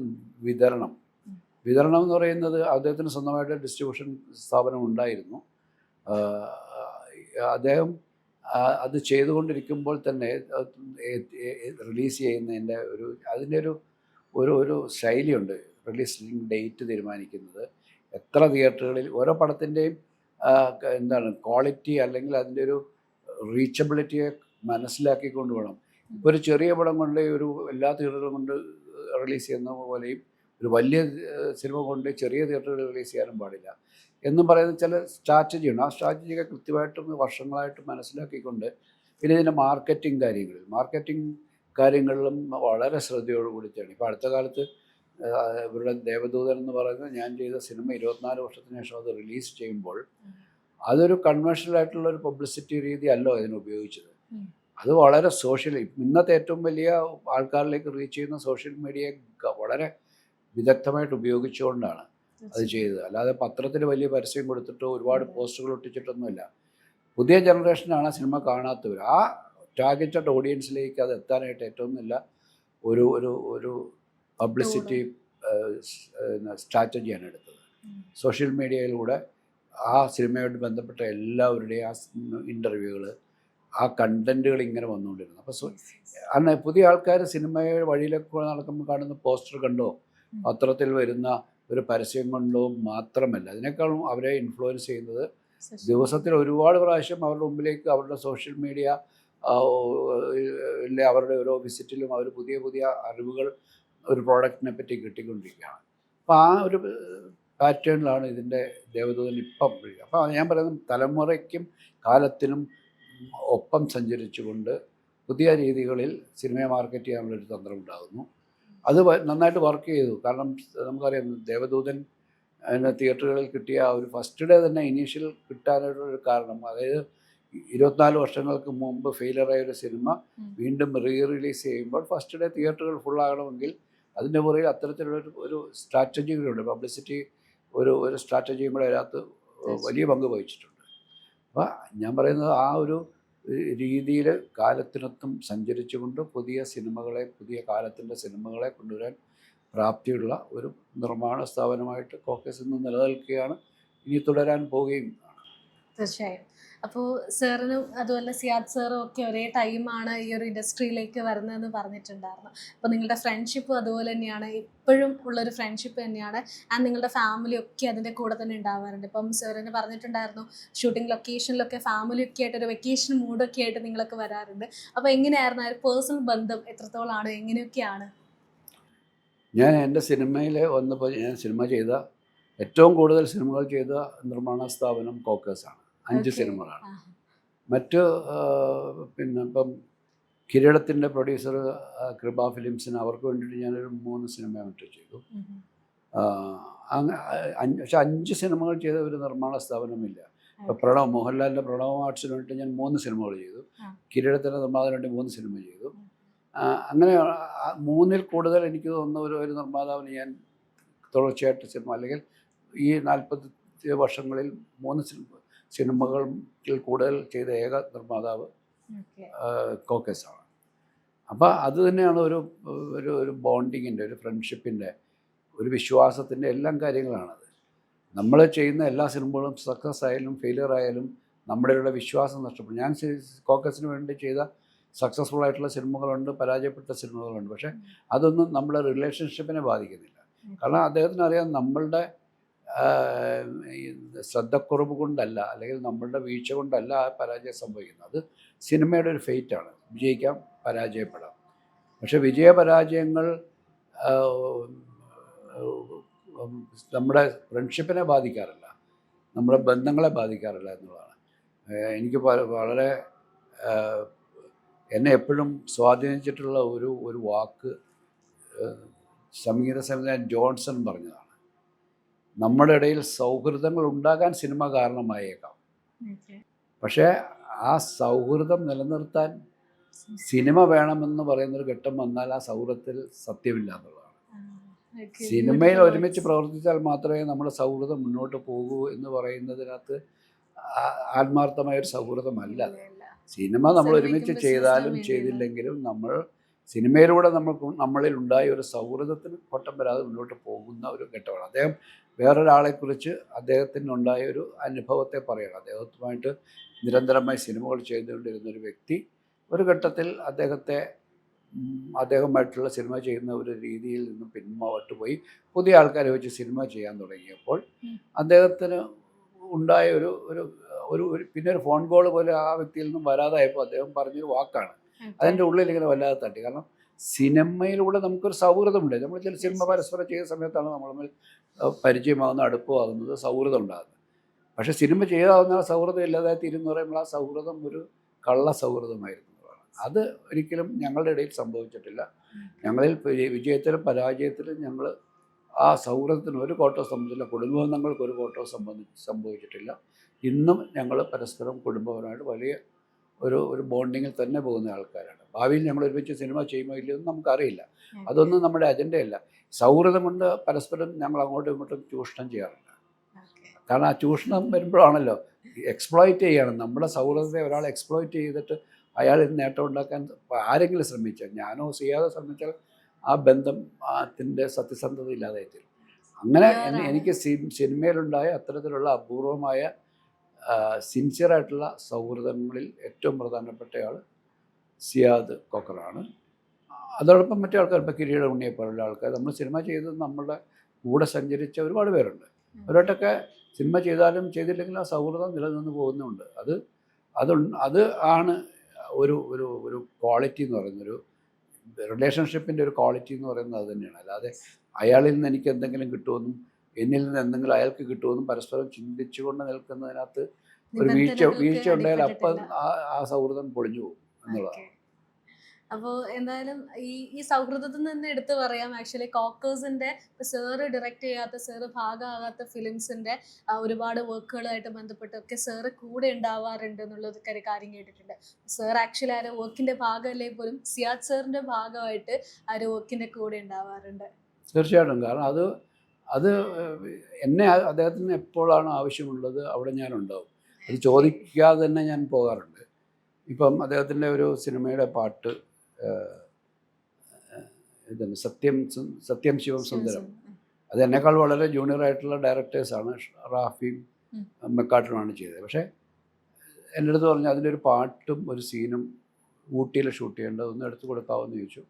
വിതരണം എന്ന് പറയുന്നത് അദ്ദേഹത്തിന് സ്വന്തമായിട്ട് ഡിസ്ട്രിബ്യൂഷൻ സ്ഥാപനം ഉണ്ടായിരുന്നു. അദ്ദേഹം അത് ചെയ്തുകൊണ്ടിരിക്കുമ്പോൾ തന്നെ റിലീസ് ചെയ്യുന്നതിൻ്റെ അതിൻ്റെ ഒരു ശൈലിയുണ്ട്. റിലീസിങ് ഡേറ്റ് തീരുമാനിക്കുന്നത്, എത്ര തിയേറ്ററുകളിൽ ഓരോ പടത്തിൻ്റെയും ക്വാളിറ്റി അല്ലെങ്കിൽ അതിൻ്റെ ഒരു റീച്ചബിലിറ്റിയെ മനസ്സിലാക്കിക്കൊണ്ട് വേണം. ഇപ്പോൾ ഒരു ചെറിയ പടം കൊണ്ട് എല്ലാ തിയേറ്ററുകളും കൊണ്ട് റിലീസ് ചെയ്യുന്ന പോലെയും ഒരു വലിയ സിനിമ കൊണ്ട് ചെറിയ തിയേറ്ററുകളിൽ റിലീസ് ചെയ്യാനും പാടില്ല എന്നും പറയുന്ന ചില സ്ട്രാറ്റജിയുണ്ട്. ആ സ്ട്രാറ്റജിയൊക്കെ കൃത്യമായിട്ടും വർഷങ്ങളായിട്ട് മനസ്സിലാക്കിക്കൊണ്ട് പിന്നെ ഇതിൻ്റെ മാർക്കറ്റിംഗ് കാര്യങ്ങളിലും വളരെ ശ്രദ്ധയോടുകൂടി ചെയ്യണം. ഇപ്പോൾ അടുത്ത കാലത്ത് ഇവരുടെ ദേവദൂതൻ എന്ന് പറയുന്നത് ഞാൻ ചെയ്ത സിനിമ 24 വർഷത്തിന് ശേഷം അത് റിലീസ് ചെയ്യുമ്പോൾ അതൊരു കൺവെൻഷനൽ ഒരു പബ്ലിസിറ്റി രീതി അല്ല അതിന് ഉപയോഗിച്ചത്. അത് വളരെ ഇന്നത്തെ ഏറ്റവും വലിയ ആൾക്കാരിലേക്ക് റീച്ച് ചെയ്യുന്ന സോഷ്യൽ മീഡിയയെ വളരെ വിദഗ്ധമായിട്ട് ഉപയോഗിച്ചുകൊണ്ടാണ് അത് ചെയ്തത്. അല്ലാതെ പത്രത്തിൽ വലിയ പരസ്യം കൊടുത്തിട്ടോ ഒരുപാട് പോസ്റ്ററുകൾ ഒട്ടിച്ചിട്ടൊന്നുമില്ല. പുതിയ ജനറേഷനാണ് സിനിമ കാണാത്തവർ. ആ ടാർഗറ്റഡ് ഓഡിയൻസിലേക്ക് അത് എത്താനായിട്ട് ഏറ്റവും നല്ല ഒരു പബ്ലിസിറ്റി സ്ട്രാറ്റജിയാണ് എടുത്തത്. സോഷ്യൽ മീഡിയയിലൂടെ ആ സിനിമയോട് ബന്ധപ്പെട്ട എല്ലാവരുടെയും ആ ഇൻ്റർവ്യൂകൾ, ആ കണ്ടൻറ്റുകൾ ഇങ്ങനെ വന്നുകൊണ്ടിരുന്നു. അപ്പോൾ അന്ന് പുതിയ ആൾക്കാർ സിനിമയുടെ വഴിയിലൊക്കെ നടക്കുമ്പോൾ കാണുന്ന പോസ്റ്റർ കണ്ടോ പത്രത്തിൽ വരുന്ന ഒരു പരസ്യം കൊണ്ടോ മാത്രമല്ല, അതിനേക്കാളും അവരെ ഇൻഫ്ലുവൻസ് ചെയ്യുന്നത് ദിവസത്തിൽ ഒരുപാട് പ്രാവശ്യം അവരുടെ മുമ്പിലേക്ക് അവരുടെ സോഷ്യൽ മീഡിയ അവരുടെ ഓരോ വിസിറ്റിലും അവർ പുതിയ പുതിയ അറിവുകൾ ഒരു പ്രോഡക്റ്റിനെ പറ്റി കിട്ടിക്കൊണ്ടിരിക്കുകയാണ്. അപ്പോൾ ആ ഒരു പാറ്റേണിലാണ് ഇതിൻ്റെ ദേവദൂതൻ ഇപ്പം. അപ്പോൾ ഞാൻ പറയുന്നത് തലമുറയ്ക്കും കാലത്തിനും ഒപ്പം സഞ്ചരിച്ചുകൊണ്ട് പുതിയ രീതികളിൽ സിനിമയെ മാർക്കറ്റ് ചെയ്യാനുള്ളൊരു തന്ത്രം ഉണ്ടാകുന്നു. അത് നന്നായിട്ട് വർക്ക് ചെയ്തു. കാരണം നമുക്കറിയാം ദേവദൂതൻ തിയേറ്ററുകളിൽ കിട്ടിയ ഒരു ഫസ്റ്റ് ഡേ തന്നെ ഇനീഷ്യൽ കിട്ടാനായിട്ടൊരു കാരണം, അതായത് 24 വർഷങ്ങൾക്ക് മുമ്പ് ഫെയിലറായ ഒരു സിനിമ വീണ്ടും റിലീസ് ചെയ്യുമ്പോൾ ഫസ്റ്റ് ഡേ തിയേറ്ററുകൾ ഫുള്ളാകണമെങ്കിൽ അതിൻ്റെ പുറകിൽ അത്തരത്തിലുള്ള ഒരു സ്ട്രാറ്റജികളുണ്ട്, പബ്ലിസിറ്റി ഒരു സ്ട്രാറ്റജിയും കൂടെ അതിനകത്ത് വലിയ പങ്ക് വഹിച്ചിട്ടുണ്ട്. അപ്പോൾ ഞാൻ പറയുന്നത് ആ ഒരു രീതിയിൽ കാലത്തിനൊത്തും സഞ്ചരിച്ചുകൊണ്ട് പുതിയ സിനിമകളെ, പുതിയ കാലത്തിൻ്റെ സിനിമകളെ കൊണ്ടുവരാൻ പ്രാപ്തിയുള്ള ഒരു നിർമ്മാണ സ്ഥാപനമായിട്ട് കോക്കേഴ്സ് ഇന്ന് നിലനിൽക്കുകയാണ്, ഇനി തുടരാൻ പോവുകയും. തീർച്ചയായും. അപ്പോൾ സാറിനും അതുപോലെ സിയാദ് സാറും ഒക്കെ ഒരേ ടൈമാണ് ഈ ഒരു ഇൻഡസ്ട്രിയിലേക്ക് വരുന്നതെന്ന് പറഞ്ഞിട്ടുണ്ടായിരുന്നു. അപ്പോൾ നിങ്ങളുടെ ഫ്രണ്ട്ഷിപ്പും അതുപോലെ തന്നെയാണ്, ഇപ്പോഴും ഉള്ളൊരു ഫ്രണ്ട്ഷിപ്പ് തന്നെയാണ്. ആൻഡ് നിങ്ങളുടെ ഫാമിലി ഒക്കെ അതിൻ്റെ കൂടെ തന്നെ ഉണ്ടാവാറുണ്ട്. ഇപ്പം സാറിന് പറഞ്ഞിട്ടുണ്ടായിരുന്നു ഷൂട്ടിംഗ് ലൊക്കേഷനിലൊക്കെ ഫാമിലിയൊക്കെ ആയിട്ട് ഒരു വെക്കേഷൻ മൂഡൊക്കെ ആയിട്ട് നിങ്ങളൊക്കെ വരാറുണ്ട്. അപ്പോൾ എങ്ങനെയായിരുന്നു ആ ഒരു പേഴ്സണൽ ബന്ധം, എത്രത്തോളമാണ്, എങ്ങനെയൊക്കെയാണ്? ഞാൻ എൻ്റെ സിനിമയിൽ വന്നപ്പോൾ, ഞാൻ സിനിമ ചെയ്ത ഏറ്റവും കൂടുതൽ സിനിമകൾ ചെയ്ത നിർമ്മാണ സ്ഥാപനം കോക്കേഴ്സാണ്. 5 സിനിമകളാണ്. മറ്റ് പിന്നെ ഇപ്പം കിരീടത്തിൻ്റെ പ്രൊഡ്യൂസർ കൃപ ഫിലിംസിന് അവർക്ക് വേണ്ടിയിട്ട് ഞാനൊരു 3 സിനിമ മറ്റു ചെയ്തു. പക്ഷെ 5 സിനിമകൾ ചെയ്ത ഒരു നിർമ്മാണ സ്ഥാപനമില്ല. ഇപ്പോൾ മോഹൻലാലിൻ്റെ പ്രണവ് ആർട്സിന് വേണ്ടിയിട്ട് ഞാൻ 3 സിനിമകൾ ചെയ്തു. കിരീടത്തിൻ്റെ നിർമ്മാതാവിന് വേണ്ടി 3 സിനിമ ചെയ്തു. അങ്ങനെ 3-ൽ കൂടുതൽ എനിക്ക് തോന്നുന്ന ഒരു നിർമ്മാതാവിന് ഞാൻ തുടർച്ചയായിട്ട് സിനിമ, അല്ലെങ്കിൽ ഈ 40 വർഷങ്ങളിൽ 3 സിനിമകളിൽ കൂടുതൽ ചെയ്ത ഏക നിർമ്മാതാവ് കോക്കേഴ്സാണ്. അപ്പോൾ അത് തന്നെയാണ് ഒരു ബോണ്ടിങ്ങിൻ്റെ, ഒരു ഫ്രണ്ട്ഷിപ്പിൻ്റെ, ഒരു വിശ്വാസത്തിൻ്റെ എല്ലാം കാര്യങ്ങളാണത്. നമ്മൾ ചെയ്യുന്ന എല്ലാ സിനിമകളും സക്സസ് ആയാലും ഫെയിലിയർ ആയാലും നമ്മുടെയുള്ള വിശ്വാസം നഷ്ടപ്പെടും. ഞാൻ കോക്കേഴ്സിന് വേണ്ടി ചെയ്ത സക്സസ്ഫുൾ ആയിട്ടുള്ള സിനിമകളുണ്ട്, പരാജയപ്പെട്ട സിനിമകളുണ്ട്. പക്ഷേ അതൊന്നും നമ്മുടെ റിലേഷൻഷിപ്പിനെ ബാധിക്കുന്നില്ല. കാരണം അദ്ദേഹത്തിന് അറിയാം നമ്മളുടെ ശ്രദ്ധക്കുറവ് കൊണ്ടല്ല, അല്ലെങ്കിൽ നമ്മളുടെ വീഴ്ച കൊണ്ടല്ല ആ പരാജയം സംഭവിക്കുന്നത്. അത് സിനിമയുടെ ഒരു ഫെയ്റ്റാണ്. വിജയിക്കാം, പരാജയപ്പെടാം. പക്ഷെ വിജയപരാജയങ്ങൾ നമ്മുടെ ഫ്രണ്ട്ഷിപ്പിനെ ബാധിക്കാറില്ല, നമ്മുടെ ബന്ധങ്ങളെ ബാധിക്കാറില്ല എന്നുള്ളതാണ്. എനിക്ക് വളരെ എന്നെ എപ്പോഴും സ്വാധീനിച്ചിട്ടുള്ള ഒരു വാക്ക് സംഗീത സംവിധായകൻ ജോൺസൺ പറഞ്ഞതാണ്. നമ്മുടെ ഇടയിൽ സൗഹൃദങ്ങൾ ഉണ്ടാകാൻ സിനിമ കാരണമായേക്കാം, പക്ഷേ ആ സൗഹൃദം നിലനിർത്താൻ സിനിമ വേണമെന്ന് പറയുന്നൊരു ഘട്ടം വന്നാൽ ആ സൗഹൃദത്തിൽ സത്യമില്ല എന്നുള്ളതാണ്. സിനിമയിൽ ഒരുമിച്ച് പ്രവർത്തിച്ചാൽ മാത്രമേ നമ്മുടെ സൗഹൃദം മുന്നോട്ട് പോകൂ എന്ന് പറയുന്നതിനകത്ത് ആത്മാർത്ഥമായൊരു സൗഹൃദമല്ല. സിനിമ നമ്മൾ ഒരുമിച്ച് ചെയ്താലും ചെയ്തില്ലെങ്കിലും നമ്മൾ സിനിമയിലൂടെ നമ്മളിൽ ഉണ്ടായ ഒരു സൗഹൃദത്തിന് കോട്ടം വരാതെ മുന്നോട്ട് പോകുന്ന ഒരു ഘട്ടമാണ്. അദ്ദേഹം വേറൊരാളെക്കുറിച്ച് അദ്ദേഹത്തിനുണ്ടായ ഒരു അനുഭവത്തെ പറയുകയാണ്. അദ്ദേഹവുമായിട്ട് നിരന്തരമായി സിനിമകൾ ചെയ്തുകൊണ്ടിരുന്നൊരു വ്യക്തി ഒരു ഘട്ടത്തിൽ അദ്ദേഹമായിട്ടുള്ള സിനിമ ചെയ്യുന്ന ഒരു രീതിയിൽ നിന്നും പിന്മാവട്ട് പോയി പുതിയ ആൾക്കാരെ വെച്ച് സിനിമ ചെയ്യാൻ തുടങ്ങിയപ്പോൾ അദ്ദേഹത്തിന് ഉണ്ടായ ഒരു പിന്നെ ഒരു ഫോൺ കോൾ പോലെ ആ വ്യക്തിയിൽ നിന്നും വരാതായപ്പോൾ അദ്ദേഹം പറഞ്ഞൊരു വാക്കാണ് അതിൻ്റെ ഉള്ളിൽ ഇങ്ങനെ വല്ലാതെ തട്ടി. കാരണം സിനിമയിലൂടെ നമുക്കൊരു സൗഹൃദമുണ്ട്. നമ്മൾ ചില സിനിമ പരസ്പരം ചെയ്യുന്ന സമയത്താണ് നമ്മൾ പരിചയമാകുന്ന, അടുപ്പമാകുന്നത്, സൗഹൃദം ഉണ്ടാകുന്നത്. പക്ഷേ സിനിമ ചെയ്യാവുന്ന സൗഹൃദം ഇല്ലാതായി തീരുന്ന പറയുമ്പോൾ ആ സൗഹൃദം ഒരു കള്ള സൗഹൃദമായിരുന്നു. അത് ഒരിക്കലും ഞങ്ങളുടെ ഇടയിൽ സംഭവിച്ചിട്ടില്ല. ഞങ്ങളിൽ വിജയത്തിലും പരാജയത്തിലും ഞങ്ങൾ ആ സൗഹൃദത്തിന് ഒരു കോട്ടവും സംഭവിച്ചില്ല. കുടുംബബന്ധങ്ങൾക്ക് ഒരു കോട്ടവും സംഭവിച്ചിട്ടില്ല. ഇന്നും ഞങ്ങൾ പരസ്പരം കുടുംബപരമായിട്ട് വലിയ ഒരു ബോണ്ടിങ്ങിൽ തന്നെ പോകുന്ന ആൾക്കാരാണ്. ഭാവിയിൽ ഞങ്ങൾ ഒരുമിച്ച് സിനിമ ചെയ്യുമോ ഇല്ലയോ എന്ന് നമുക്കറിയില്ല. അതൊന്നും നമ്മുടെ അജണ്ടയല്ല. സൗഹൃദം കൊണ്ട് പരസ്പരം ഞങ്ങൾ അങ്ങോട്ടും ഇങ്ങോട്ടും ചൂഷണം ചെയ്യാറില്ല. കാരണം ആ ചൂഷണം വരുമ്പോഴാണല്ലോ എക്സ്പ്ലോയിറ്റ് ചെയ്യണം. നമ്മുടെ സൗഹൃദത്തെ ഒരാൾ എക്സ്പ്ലോയിറ്റ് ചെയ്തിട്ട് അയാളിൽ നേട്ടം ഉണ്ടാക്കാൻ ആരെങ്കിലും ശ്രമിച്ചാൽ, ഞാനോ ചെയ്യാതെ ശ്രമിച്ചാൽ ആ ബന്ധത്തിൻ്റെ സത്യസന്ധത ഇല്ലാതായി തീരും. അങ്ങനെ എനിക്ക് സിനിമയിലുണ്ടായ അത്തരത്തിലുള്ള അപൂർവമായ സിൻസിയറായിട്ടുള്ള സൗഹൃദങ്ങളിൽ ഏറ്റവും പ്രധാനപ്പെട്ടയാൾ സിയാദ് കോക്കറാണ്. അതോടൊപ്പം മറ്റേ ആൾക്കാർ, ഇപ്പോൾ കിരീട ഉണ്ണിയെ പോലുള്ള ആൾക്കാർ, നമ്മൾ സിനിമ ചെയ്ത് നമ്മളുടെ കൂടെ സഞ്ചരിച്ച ഒരുപാട് പേരുണ്ട്. അവരോട്ടൊക്കെ സിനിമ ചെയ്താലും ചെയ്തില്ലെങ്കിലും ആ സൗഹൃദം നിലനിന്ന് പോകുന്നുണ്ട്. അത് ആണ് ഒരു ക്വാളിറ്റി എന്ന് പറയുന്നൊരു റിലേഷൻഷിപ്പിൻ്റെ ഒരു ക്വാളിറ്റി എന്ന് പറയുന്നത് അത് തന്നെയാണ്. അല്ലാതെ അയാളിൽ നിന്ന് എനിക്ക് എന്തെങ്കിലും കിട്ടുമെന്നും എന്നിൽ നിന്ന് എന്തെങ്കിലും അയാൾക്ക് കിട്ടുമെന്നും പരസ്പരം ചിന്തിച്ചുകൊണ്ട് നിൽക്കുന്നതിനകത്ത് ഒരു വീഴ്ച ഉണ്ടായാൽ അപ്പം ആ സൗഹൃദം പൊളിഞ്ഞു പോകും എന്നുള്ളതാണ്. അപ്പോൾ എന്തായാലും ഈ സൗഹൃദത്തിൽ നിന്ന് എടുത്തു പറയാം, ആക്ച്വലി കോക്കേഴ്സിൻ്റെ സാറ് ഡയറക്റ്റ് ചെയ്യാത്ത, സാറ് ഭാഗമാകാത്ത ഫിലിംസിൻ്റെ ഒരുപാട് വർക്കുകളായിട്ട് ബന്ധപ്പെട്ടൊക്കെ സാറ് കൂടെ ഉണ്ടാവാറുണ്ട് എന്നുള്ളത് കാര്യം കേട്ടിട്ടുണ്ട്. സാർ ആക്ച്വലി ആ ഒരു വർക്കിൻ്റെ ഭാഗമല്ലേ പോലും സിയാദ് സാറിൻ്റെ ഭാഗമായിട്ട് ആ ഒരു വർക്കിൻ്റെ കൂടെ ഉണ്ടാവാറുണ്ട്. തീർച്ചയായിട്ടും. കാരണം അത് അത് എന്നെ അദ്ദേഹത്തിന് എപ്പോഴാണ് ആവശ്യമുള്ളത് അവിടെ ഞാനുണ്ടാവും. അത് ചോദിക്കാതെ തന്നെ ഞാൻ പോകാറുണ്ട്. ഇപ്പം അദ്ദേഹത്തിൻ്റെ ഒരു സിനിമയുടെ പാട്ട് ഇതുണ്ട്, സത്യം ശിവം സുന്ദരം. അത് എന്നെക്കാൾ വളരെ ജൂനിയർ ആയിട്ടുള്ള ഡയറക്ടേഴ്സാണ്, റാഫിയും മെക്കാട്ടുമാണ് ചെയ്തത്. പക്ഷേ എൻ്റെ അടുത്ത് പറഞ്ഞു അതിൻ്റെ ഒരു പാട്ടും ഒരു സീനും ഊട്ടിയിൽ ഷൂട്ട് ചെയ്യേണ്ടത് ഒന്ന് എടുത്തു കൊടുക്കാമെന്ന് ചോദിച്ചു.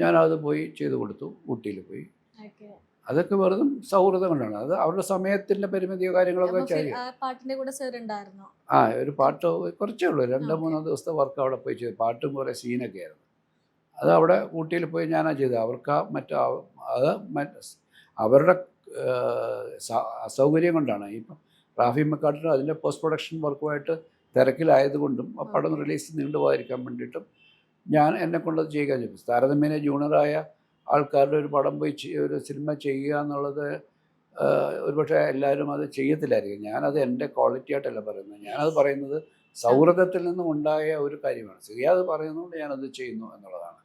ഞാനത് പോയി ചെയ്തു കൊടുത്തു. ഊട്ടിയിൽ പോയി. അതൊക്കെ വെറുതെ സൗഹൃദം കൊണ്ടാണ്. അത് അവരുടെ സമയത്തിൻ്റെ പരിമിതിയോ കാര്യങ്ങളൊക്കെ ചെയ്യും. ഒരു പാട്ട് കുറച്ചേ ഉള്ളൂ, 2-3 ദിവസത്തെ വർക്ക് അവിടെ പോയി ചെയ്തു. പാട്ടും കുറേ സീനൊക്കെ ആയിരുന്നു. അത് അവിടെ ഊട്ടിയിൽ പോയി ഞാനാണ് ചെയ്തത്. അവർക്ക് അവരുടെ അസൗകര്യം കൊണ്ടാണ്. ഇപ്പം റാഫി മെക്കാട്ടിന് അതിൻ്റെ പോസ്റ്റ് പ്രൊഡക്ഷൻ വർക്കുമായിട്ട് തിരക്കിലായതുകൊണ്ടും ആ പടം റിലീസ് നീണ്ടുപോകാതിരിക്കാൻ വേണ്ടിയിട്ടും എന്നെക്കൊണ്ടത് ചെയ്യാൻ ചെയ്തു. താരതമ്യേന ജൂനിയറായ ആൾക്കാരുടെ ഒരു പടം പോയി ഒരു സിനിമ ചെയ്യുക എന്നുള്ളത് ഒരുപക്ഷെ എല്ലാവരും അത് ചെയ്യത്തില്ലായിരിക്കും. ഞാനത് എൻ്റെ ക്വാളിറ്റി ആയിട്ടല്ല പറയുന്നത്. ഞാനത് പറയുന്നത് സൗഹൃദത്തിൽ നിന്നും ഉണ്ടായ ഒരു കാര്യമാണ്. സിയാദ് പറയുന്നതുകൊണ്ട് ഞാനത് ചെയ്യുന്നു എന്നുള്ളതാണ്.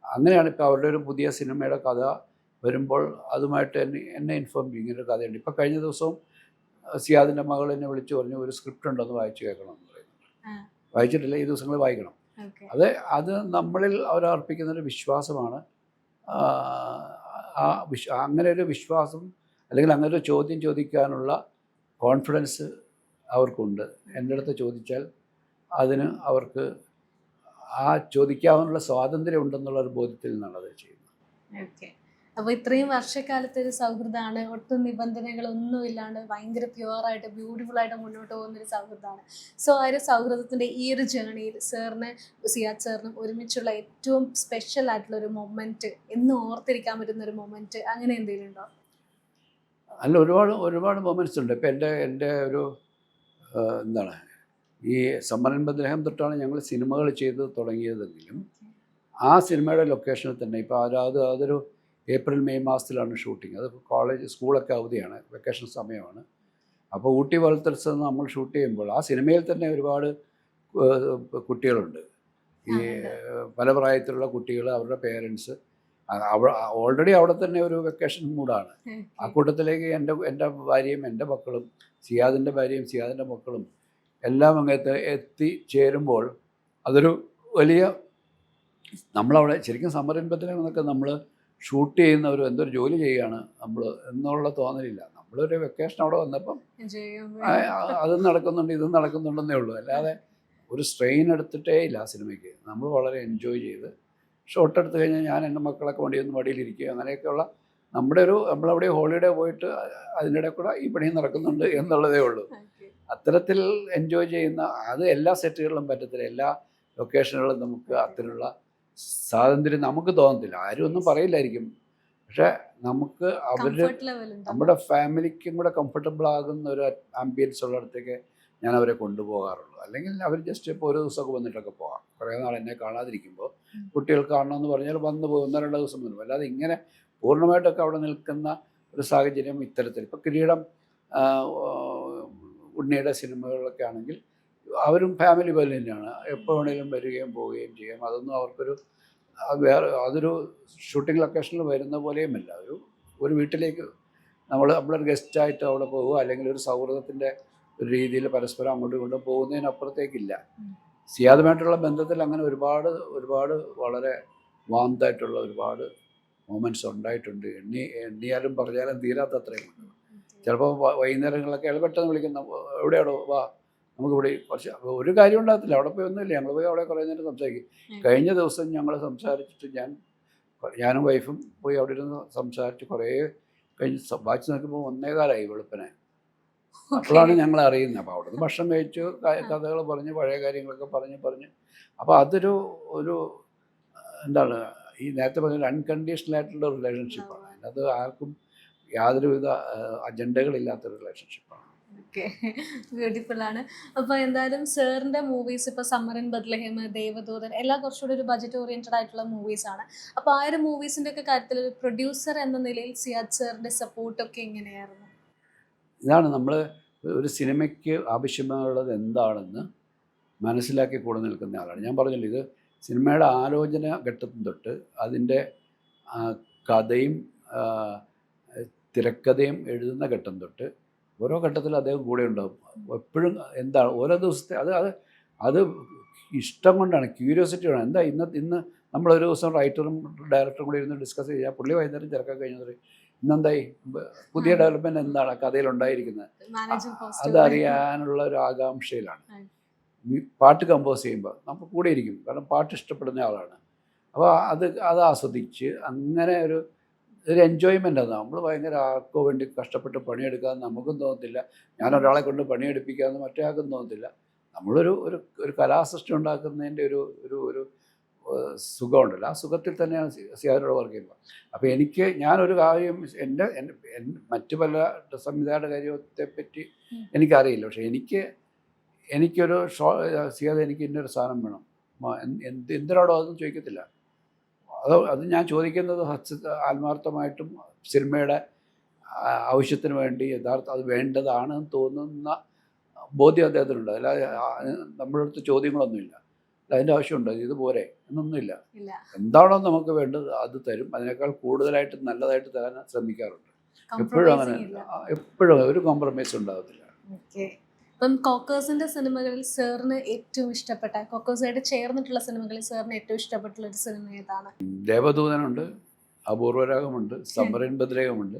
അങ്ങനെയാണ് ഇപ്പോൾ അവരുടെ ഒരു പുതിയ സിനിമയുടെ കഥ വരുമ്പോൾ അതുമായിട്ട് എന്നെ ഇൻഫോം ചെയ്യും, ഇങ്ങനൊരു കഥയുണ്ട്. ഇപ്പോൾ കഴിഞ്ഞ ദിവസവും സിയാദിൻ്റെ മകൾ എന്നെ വിളിച്ചു പറഞ്ഞു ഒരു സ്ക്രിപ്റ്റ് ഉണ്ടെന്ന് വായിച്ചു കേൾക്കണമെന്ന് പറയുന്നുണ്ട്. വായിച്ചിട്ടില്ല, ഈ ദിവസങ്ങൾ വായിക്കണം. അത് നമ്മളിൽ അവരർപ്പിക്കുന്നൊരു വിശ്വാസമാണ്. അങ്ങനെ ഒരു വിശ്വാസം അല്ലെങ്കിൽ അങ്ങനെ ഒരു ചോദ്യം ചോദിക്കാനുള്ള കോൺഫിഡൻസ് അവർക്കുണ്ട്. എൻ്റെ അടുത്ത് ചോദിച്ചാൽ അതിന് അവർക്ക് ആ ചോദിക്കാനുള്ള സ്വാതന്ത്ര്യം ഉണ്ടെന്നുള്ളൊരു ബോധ്യത്തിൽ നിന്നാണ് അത് ചെയ്യുന്നത്. അപ്പോൾ ഇത്രയും വർഷക്കാലത്തെ ഒരു സൗഹൃദമാണ്, ഒട്ടും നിബന്ധനകളൊന്നും ഇല്ലാണ്ട് ഭയങ്കര പ്യുവറായിട്ട് ബ്യൂട്ടിഫുള്ളായിട്ട് മുന്നോട്ട് പോകുന്നൊരു സൗഹൃദമാണ്. സോ ആ ഒരു സൗഹൃദത്തിൻ്റെ ഈ ഒരു ജേണിയിൽ സിയാദ് സാറിനും ഒരുമിച്ചുള്ള ഏറ്റവും സ്പെഷ്യൽ ആയിട്ടുള്ള ഒരു മൊമെൻറ്റ്, എന്ന് ഓർത്തിരിക്കാൻ പറ്റുന്ന ഒരു മൊമെൻറ്റ്, അങ്ങനെ എന്തെങ്കിലും ഉണ്ടോ? അല്ല, ഒരുപാട് മൊമെൻറ്റ്സ് ഉണ്ട്. ഇപ്പം എൻ്റെ ഒരു എന്താണ്, ഈ സമ്മരൻ ബദ്രഹം തൊട്ടാണ് ഞങ്ങൾ സിനിമകൾ ചെയ്ത് തുടങ്ങിയതെങ്കിലും ആ സിനിമയുടെ ലൊക്കേഷനിൽ തന്നെ ഇപ്പോൾ അതൊരു ഏപ്രിൽ മെയ് മാസത്തിലാണ് ഷൂട്ടിങ്. അത് സ്കൂളൊക്കെ അവധിയാണ്, വെക്കേഷൻ സമയമാണ്. അപ്പോൾ ഊട്ടി വലത്തൽസ് നമ്മൾ ഷൂട്ട് ചെയ്യുമ്പോൾ ആ സിനിമയിൽ തന്നെ ഒരുപാട് കുട്ടികളുണ്ട്. ഈ പല പ്രായത്തിലുള്ള കുട്ടികൾ, അവരുടെ പേരൻസ്. ഓൾറെഡി അവിടെ തന്നെ ഒരു വെക്കേഷൻ മൂഡാണ്. ആ കൂട്ടത്തിലേക്ക് എൻ്റെ ഭാര്യയും എൻ്റെ മക്കളും സിയാദിൻ്റെ ഭാര്യയും സിയാദിൻ്റെ മക്കളും എല്ലാം അങ്ങനത്തെ എത്തിച്ചേരുമ്പോൾ അതൊരു വലിയ, നമ്മളവിടെ ശരിക്കും സമ്മരൻപത്തിലെന്നൊക്കെ നമ്മൾ ഷൂട്ട് ചെയ്യുന്ന എന്തൊരു ജോലി ചെയ്യുകയാണ് നമ്മൾ എന്നുള്ള തോന്നലില്ല. നമ്മളൊരു വെക്കേഷൻ അവിടെ വന്നപ്പം അതും നടക്കുന്നുണ്ട് ഇതും നടക്കുന്നുണ്ടെന്നേ ഉള്ളൂ. അല്ലാതെ ഒരു സ്ട്രെയിൻ എടുത്തിട്ടേ ഇല്ല ആ സിനിമയ്ക്ക്. നമ്മൾ വളരെ എൻജോയ് ചെയ്ത് ഷോട്ട് എടുത്തു കഴിഞ്ഞാൽ ഞാൻ എൻ്റെ മക്കളൊക്കെ വണ്ടിയൊന്ന് വടിയിലിരിക്കുക, അങ്ങനെയൊക്കെയുള്ള നമ്മളവിടെ ഹോളിഡേ പോയിട്ട് അതിൻ്റെ ഇടയിൽ കൂടെ ഈ പണിയും നടക്കുന്നുണ്ട് എന്നുള്ളതേ ഉള്ളൂ. അത്തരത്തിൽ എൻജോയ് ചെയ്യുന്ന അത് എല്ലാ സെറ്റുകളിലും പറ്റത്തില്ല, എല്ലാ ലൊക്കേഷനുകളിലും നമുക്ക് അത്തരമുള്ള സ്വാതന്ത്ര്യം നമുക്ക് തോന്നത്തില്ല. ആരും ഒന്നും പറയില്ലായിരിക്കും. പക്ഷേ നമുക്ക് നമ്മുടെ ഫാമിലിക്കും കൂടെ കംഫർട്ടബിൾ ആകുന്ന ഒരു ആംബിയൻസ് ഉള്ളിടത്തേക്ക് ഞാൻ അവരെ കൊണ്ടുപോകാറുള്ളൂ. അല്ലെങ്കിൽ അവർ ജസ്റ്റ് ഇപ്പോൾ ഒരു ദിവസമൊക്കെ വന്നിട്ടൊക്കെ പോകാം. കുറേ നാൾ എന്നെ കാണാതിരിക്കുമ്പോൾ കുട്ടികൾ കാണണമെന്ന് പറഞ്ഞാൽ വന്ന് പോകും, 1-2 ദിവസം വരും. അല്ലാതെ ഇങ്ങനെ പൂർണ്ണമായിട്ടൊക്കെ അവിടെ നിൽക്കുന്ന ഒരു സാഹചര്യം ഇത്തരത്തിൽ ഇപ്പോൾ കിരീടം, ഉണ്ണിയുടെ സിനിമകളിലൊക്കെ ആണെങ്കിൽ അവരും ഫാമിലി പോലെ തന്നെയാണ്. എപ്പോൾ വേണമെങ്കിലും വരികയും പോവുകയും ചെയ്യാം. അതൊന്നും അവർക്കൊരു അതൊരു ഷൂട്ടിംഗ് ലൊക്കേഷനിൽ വരുന്ന പോലെയുമല്ല. ഒരു വീട്ടിലേക്ക് നമ്മളൊരു ഗസ്റ്റായിട്ട് അവിടെ പോവുക, അല്ലെങ്കിൽ ഒരു സൗഹൃദത്തിൻ്റെ ഒരു രീതിയിൽ പരസ്പരം അങ്ങോട്ടും ഇങ്ങോട്ടും പോകുന്നതിനപ്പുറത്തേക്കില്ല. സിയാദുമായിട്ടുള്ള ബന്ധത്തിൽ അങ്ങനെ ഒരുപാട് വളരെ വാംതായിട്ടുള്ള ഒരുപാട് മൊമെൻറ്റ്സ് ഉണ്ടായിട്ടുണ്ട്. എണ്ണിയാലും പറഞ്ഞാലും തീരാത്തത്രയും ഉണ്ട്. ചിലപ്പോൾ വൈകുന്നേരങ്ങളിലൊക്കെ അയാൾ പെട്ടെന്ന് വിളിക്കുന്ന, എവിടെയാണോ വാ നമുക്കിവിടെ കുറച്ച്, ഒരു കാര്യം ഉണ്ടാകത്തില്ല, അവിടെ പോയി ഒന്നുമില്ല, ഞങ്ങൾ പോയി അവിടെ കുറേ നേരം സംസാരിക്കും. കഴിഞ്ഞ ദിവസം ഞങ്ങൾ സംസാരിച്ചിട്ട് ഞാനും വൈഫും പോയി അവിടെ ഇരുന്ന് സംസാരിച്ച് കുറേ കഴിഞ്ഞ് വാച്ച് നോക്കുമ്പോൾ 1:15 വെളുപ്പിനെ. അപ്പോഴാണ് ഞങ്ങൾ അറിയുന്നത്. അപ്പോൾ അവിടെ നിന്ന് ഭക്ഷണം കഴിച്ചു, കഥകൾ പറഞ്ഞ് പഴയ കാര്യങ്ങളൊക്കെ പറഞ്ഞ് അപ്പോൾ അതൊരു എന്താണ് ഈ നേരത്തെ പറഞ്ഞ അൺകണ്ടീഷണൽ ആയിട്ടുള്ള റിലേഷൻഷിപ്പാണ്. അത് ആർക്കും യാതൊരുവിധ അജണ്ടകളില്ലാത്തൊരു റിലേഷൻഷിപ്പാണ്. ഓക്കെ, ബ്യൂട്ടിഫുള്ളാണ്. അപ്പോൾ എന്തായാലും സാറിൻ്റെ മൂവീസ് ഇപ്പോൾ സമ്മരൻ ബദ്ലഹേം, ദേവദൂതൻ എല്ലാം കുറച്ചുകൂടി ഒരു ബജറ്റ് ഓറിയൻറ്റഡ് ആയിട്ടുള്ള മൂവീസാണ്. അപ്പോൾ ആ ഒരു മൂവീസിൻ്റെ ഒക്കെ കാര്യത്തിൽ ഒരു പ്രൊഡ്യൂസർ എന്ന നിലയിൽ സിയാദ് സാറിൻ്റെ സപ്പോർട്ടൊക്കെ എങ്ങനെയായിരുന്നു? ഇതാണ്, നമ്മൾ ഒരു സിനിമയ്ക്ക് ആവശ്യമുള്ളത് എന്താണെന്ന് മനസ്സിലാക്കി കൂടെ നിൽക്കുന്ന ആളാണ്. ഞാൻ പറഞ്ഞല്ലോ, ഇത് സിനിമയുടെ ആലോചന ഘട്ടത്തിൽ തൊട്ട് അതിൻ്റെ കഥയും തിരക്കഥയും എഴുതുന്ന ഘട്ടം തൊട്ട് ഓരോ ഘട്ടത്തിലും അദ്ദേഹം കൂടെ ഉണ്ടാകും. എപ്പോഴും എന്താണ് ഓരോ ദിവസത്തെ അത് ഇഷ്ടം കൊണ്ടാണ്, ക്യൂരിയോസിറ്റി ആണ്. എന്താ ഇന്ന് നമ്മളൊരു ദിവസം റൈറ്ററും ഡയറക്ടറും കൂടി ഇരുന്ന് ഡിസ്കസ് ചെയ്യുക, പുള്ളി വൈകുന്നേരം തിരക്കാൻ കഴിഞ്ഞത് ഇന്നെന്തായി പുതിയ ഡെവലപ്മെൻറ്റ് എന്താണ് ആ കഥയിലുണ്ടായിരിക്കുന്നത്, അതറിയാനുള്ള ഒരു ആകാംക്ഷയിലാണ്. പാട്ട് കമ്പോസ് ചെയ്യുമ്പോൾ നമ്മൾ കൂടെ ഇരിക്കും, കാരണം പാട്ട് ഇഷ്ടപ്പെടുന്ന ആളാണ്. അപ്പോൾ അത് ആസ്വദിച്ച് അങ്ങനെ ഒരു എൻജോയ്മെൻ്റ് ആണ്. നമ്മൾ ഭയങ്കര ആർക്കോ വേണ്ടി കഷ്ടപ്പെട്ട് പണിയെടുക്കാമെന്ന് നമുക്കും തോന്നത്തില്ല, ഞാൻ ഒരാളെ കൊണ്ട് പണിയെടുപ്പിക്കാമെന്ന് മറ്റേ ആൾക്കും തോന്നത്തില്ല. നമ്മളൊരു ഒരു കലാസൃഷ്ടി ഉണ്ടാക്കുന്നതിൻ്റെ ഒരു സുഖമുണ്ടല്ലോ, ആ സുഖത്തിൽ തന്നെയാണ് സിയാദിനോട് വർക്ക് ചെയ്യുന്നത്. അപ്പോൾ ഞാനൊരു കാര്യം എൻ്റെ മറ്റു പല സംവിധായകരുടെ കാര്യത്തെപ്പറ്റി എനിക്കറിയില്ല, പക്ഷേ എനിക്കൊരു സിയാദ് എനിക്ക് ഇന്നൊരു സാധനം വേണം, എന്തിനോടോ അതൊന്നും ചോദിക്കത്തില്ല. അത് ഞാൻ ചോദിക്കുന്നത് ആത്മാർത്ഥമായിട്ടും സിനിമയുടെ ആവശ്യത്തിന് വേണ്ടി അത് വേണ്ടതാണെന്ന് തോന്നുന്ന ബോധ്യം അദ്ദേഹത്തിനുണ്ട്. അല്ലാതെ നമ്മുടെ അടുത്ത് ചോദ്യങ്ങളൊന്നുമില്ല, അതിൻ്റെ ആവശ്യമുണ്ടോ, ഇത് പോരെ എന്നൊന്നുമില്ല. എന്താണോ നമുക്ക് വേണ്ടത് അത് തരും, അതിനേക്കാൾ കൂടുതലായിട്ട് നല്ലതായിട്ട് തരാൻ ശ്രമിക്കാറുണ്ട്. എപ്പോഴും ഒരു കോംപ്രമൈസ് ഉണ്ടാകത്തില്ല. ഇപ്പം കോക്കേഴ്സിന്റെ സിനിമകളിൽ സാറിന് ഏറ്റവും ഇഷ്ടപ്പെട്ട, കോക്കേഴ്സായിട്ട് ചേർന്നിട്ടുള്ള സിനിമകളിൽ സാറിന് ഏറ്റവും ഇഷ്ടപ്പെട്ടുള്ള ഒരു സിനിമ ഏതാണ്? ദേവദൂതനുണ്ട്, അപൂർവരാഗമുണ്ട്, സമ്മറിൻ ബദ്രേകമുണ്ട്.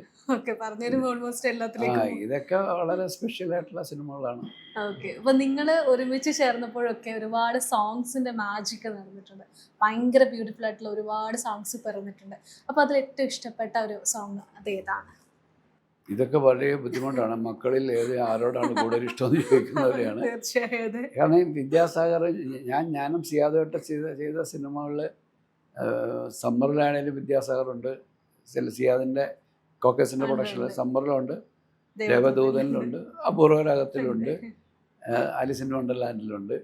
ഇതൊക്കെ വളരെ സ്പെഷ്യൽ ആയിട്ടുള്ള സിനിമകളാണ്. ഓക്കെ, അപ്പൊ നിങ്ങൾ ഒരുമിച്ച് ചേർന്നപ്പോഴൊക്കെ ഒരുപാട് സോങ്സിന്റെ മാജിക് നടന്നിട്ടുണ്ട്, ഭയങ്കര ബ്യൂട്ടിഫുൾ ആയിട്ടുള്ള ഒരുപാട് സോങ്സ് പിറന്നിട്ടുണ്ട്. അപ്പൊ അതിൽ ഏറ്റവും ഇഷ്ടപ്പെട്ട ഒരു സോങ് അത് ഏതാണ്? ഇതൊക്കെ വളരെ ബുദ്ധിമുട്ടാണ്. മക്കളിൽ ആരോടാണ് കൂടുതൽ ഇഷ്ടമെന്ന് ചോദിക്കുന്നവരെയാണ്. കാരണം വിദ്യാസാഗർ ഞാനും സിയാദുമായിട്ട് ചെയ്ത സിനിമകളിൽ സമ്മറിലാണേലും വിദ്യാസാഗറുണ്ട്, സിയാദിൻ്റെ കോക്കേഴ്സിൻ്റെ പ്രൊഡക്ഷനിൽ സമ്മറിലുണ്ട്, ദേവദൂതനിലുണ്ട്, അപൂർവരാഗത്തിലുണ്ട്, ആലിസ് ഇൻ വണ്ടർലാൻഡിലുണ്ട്.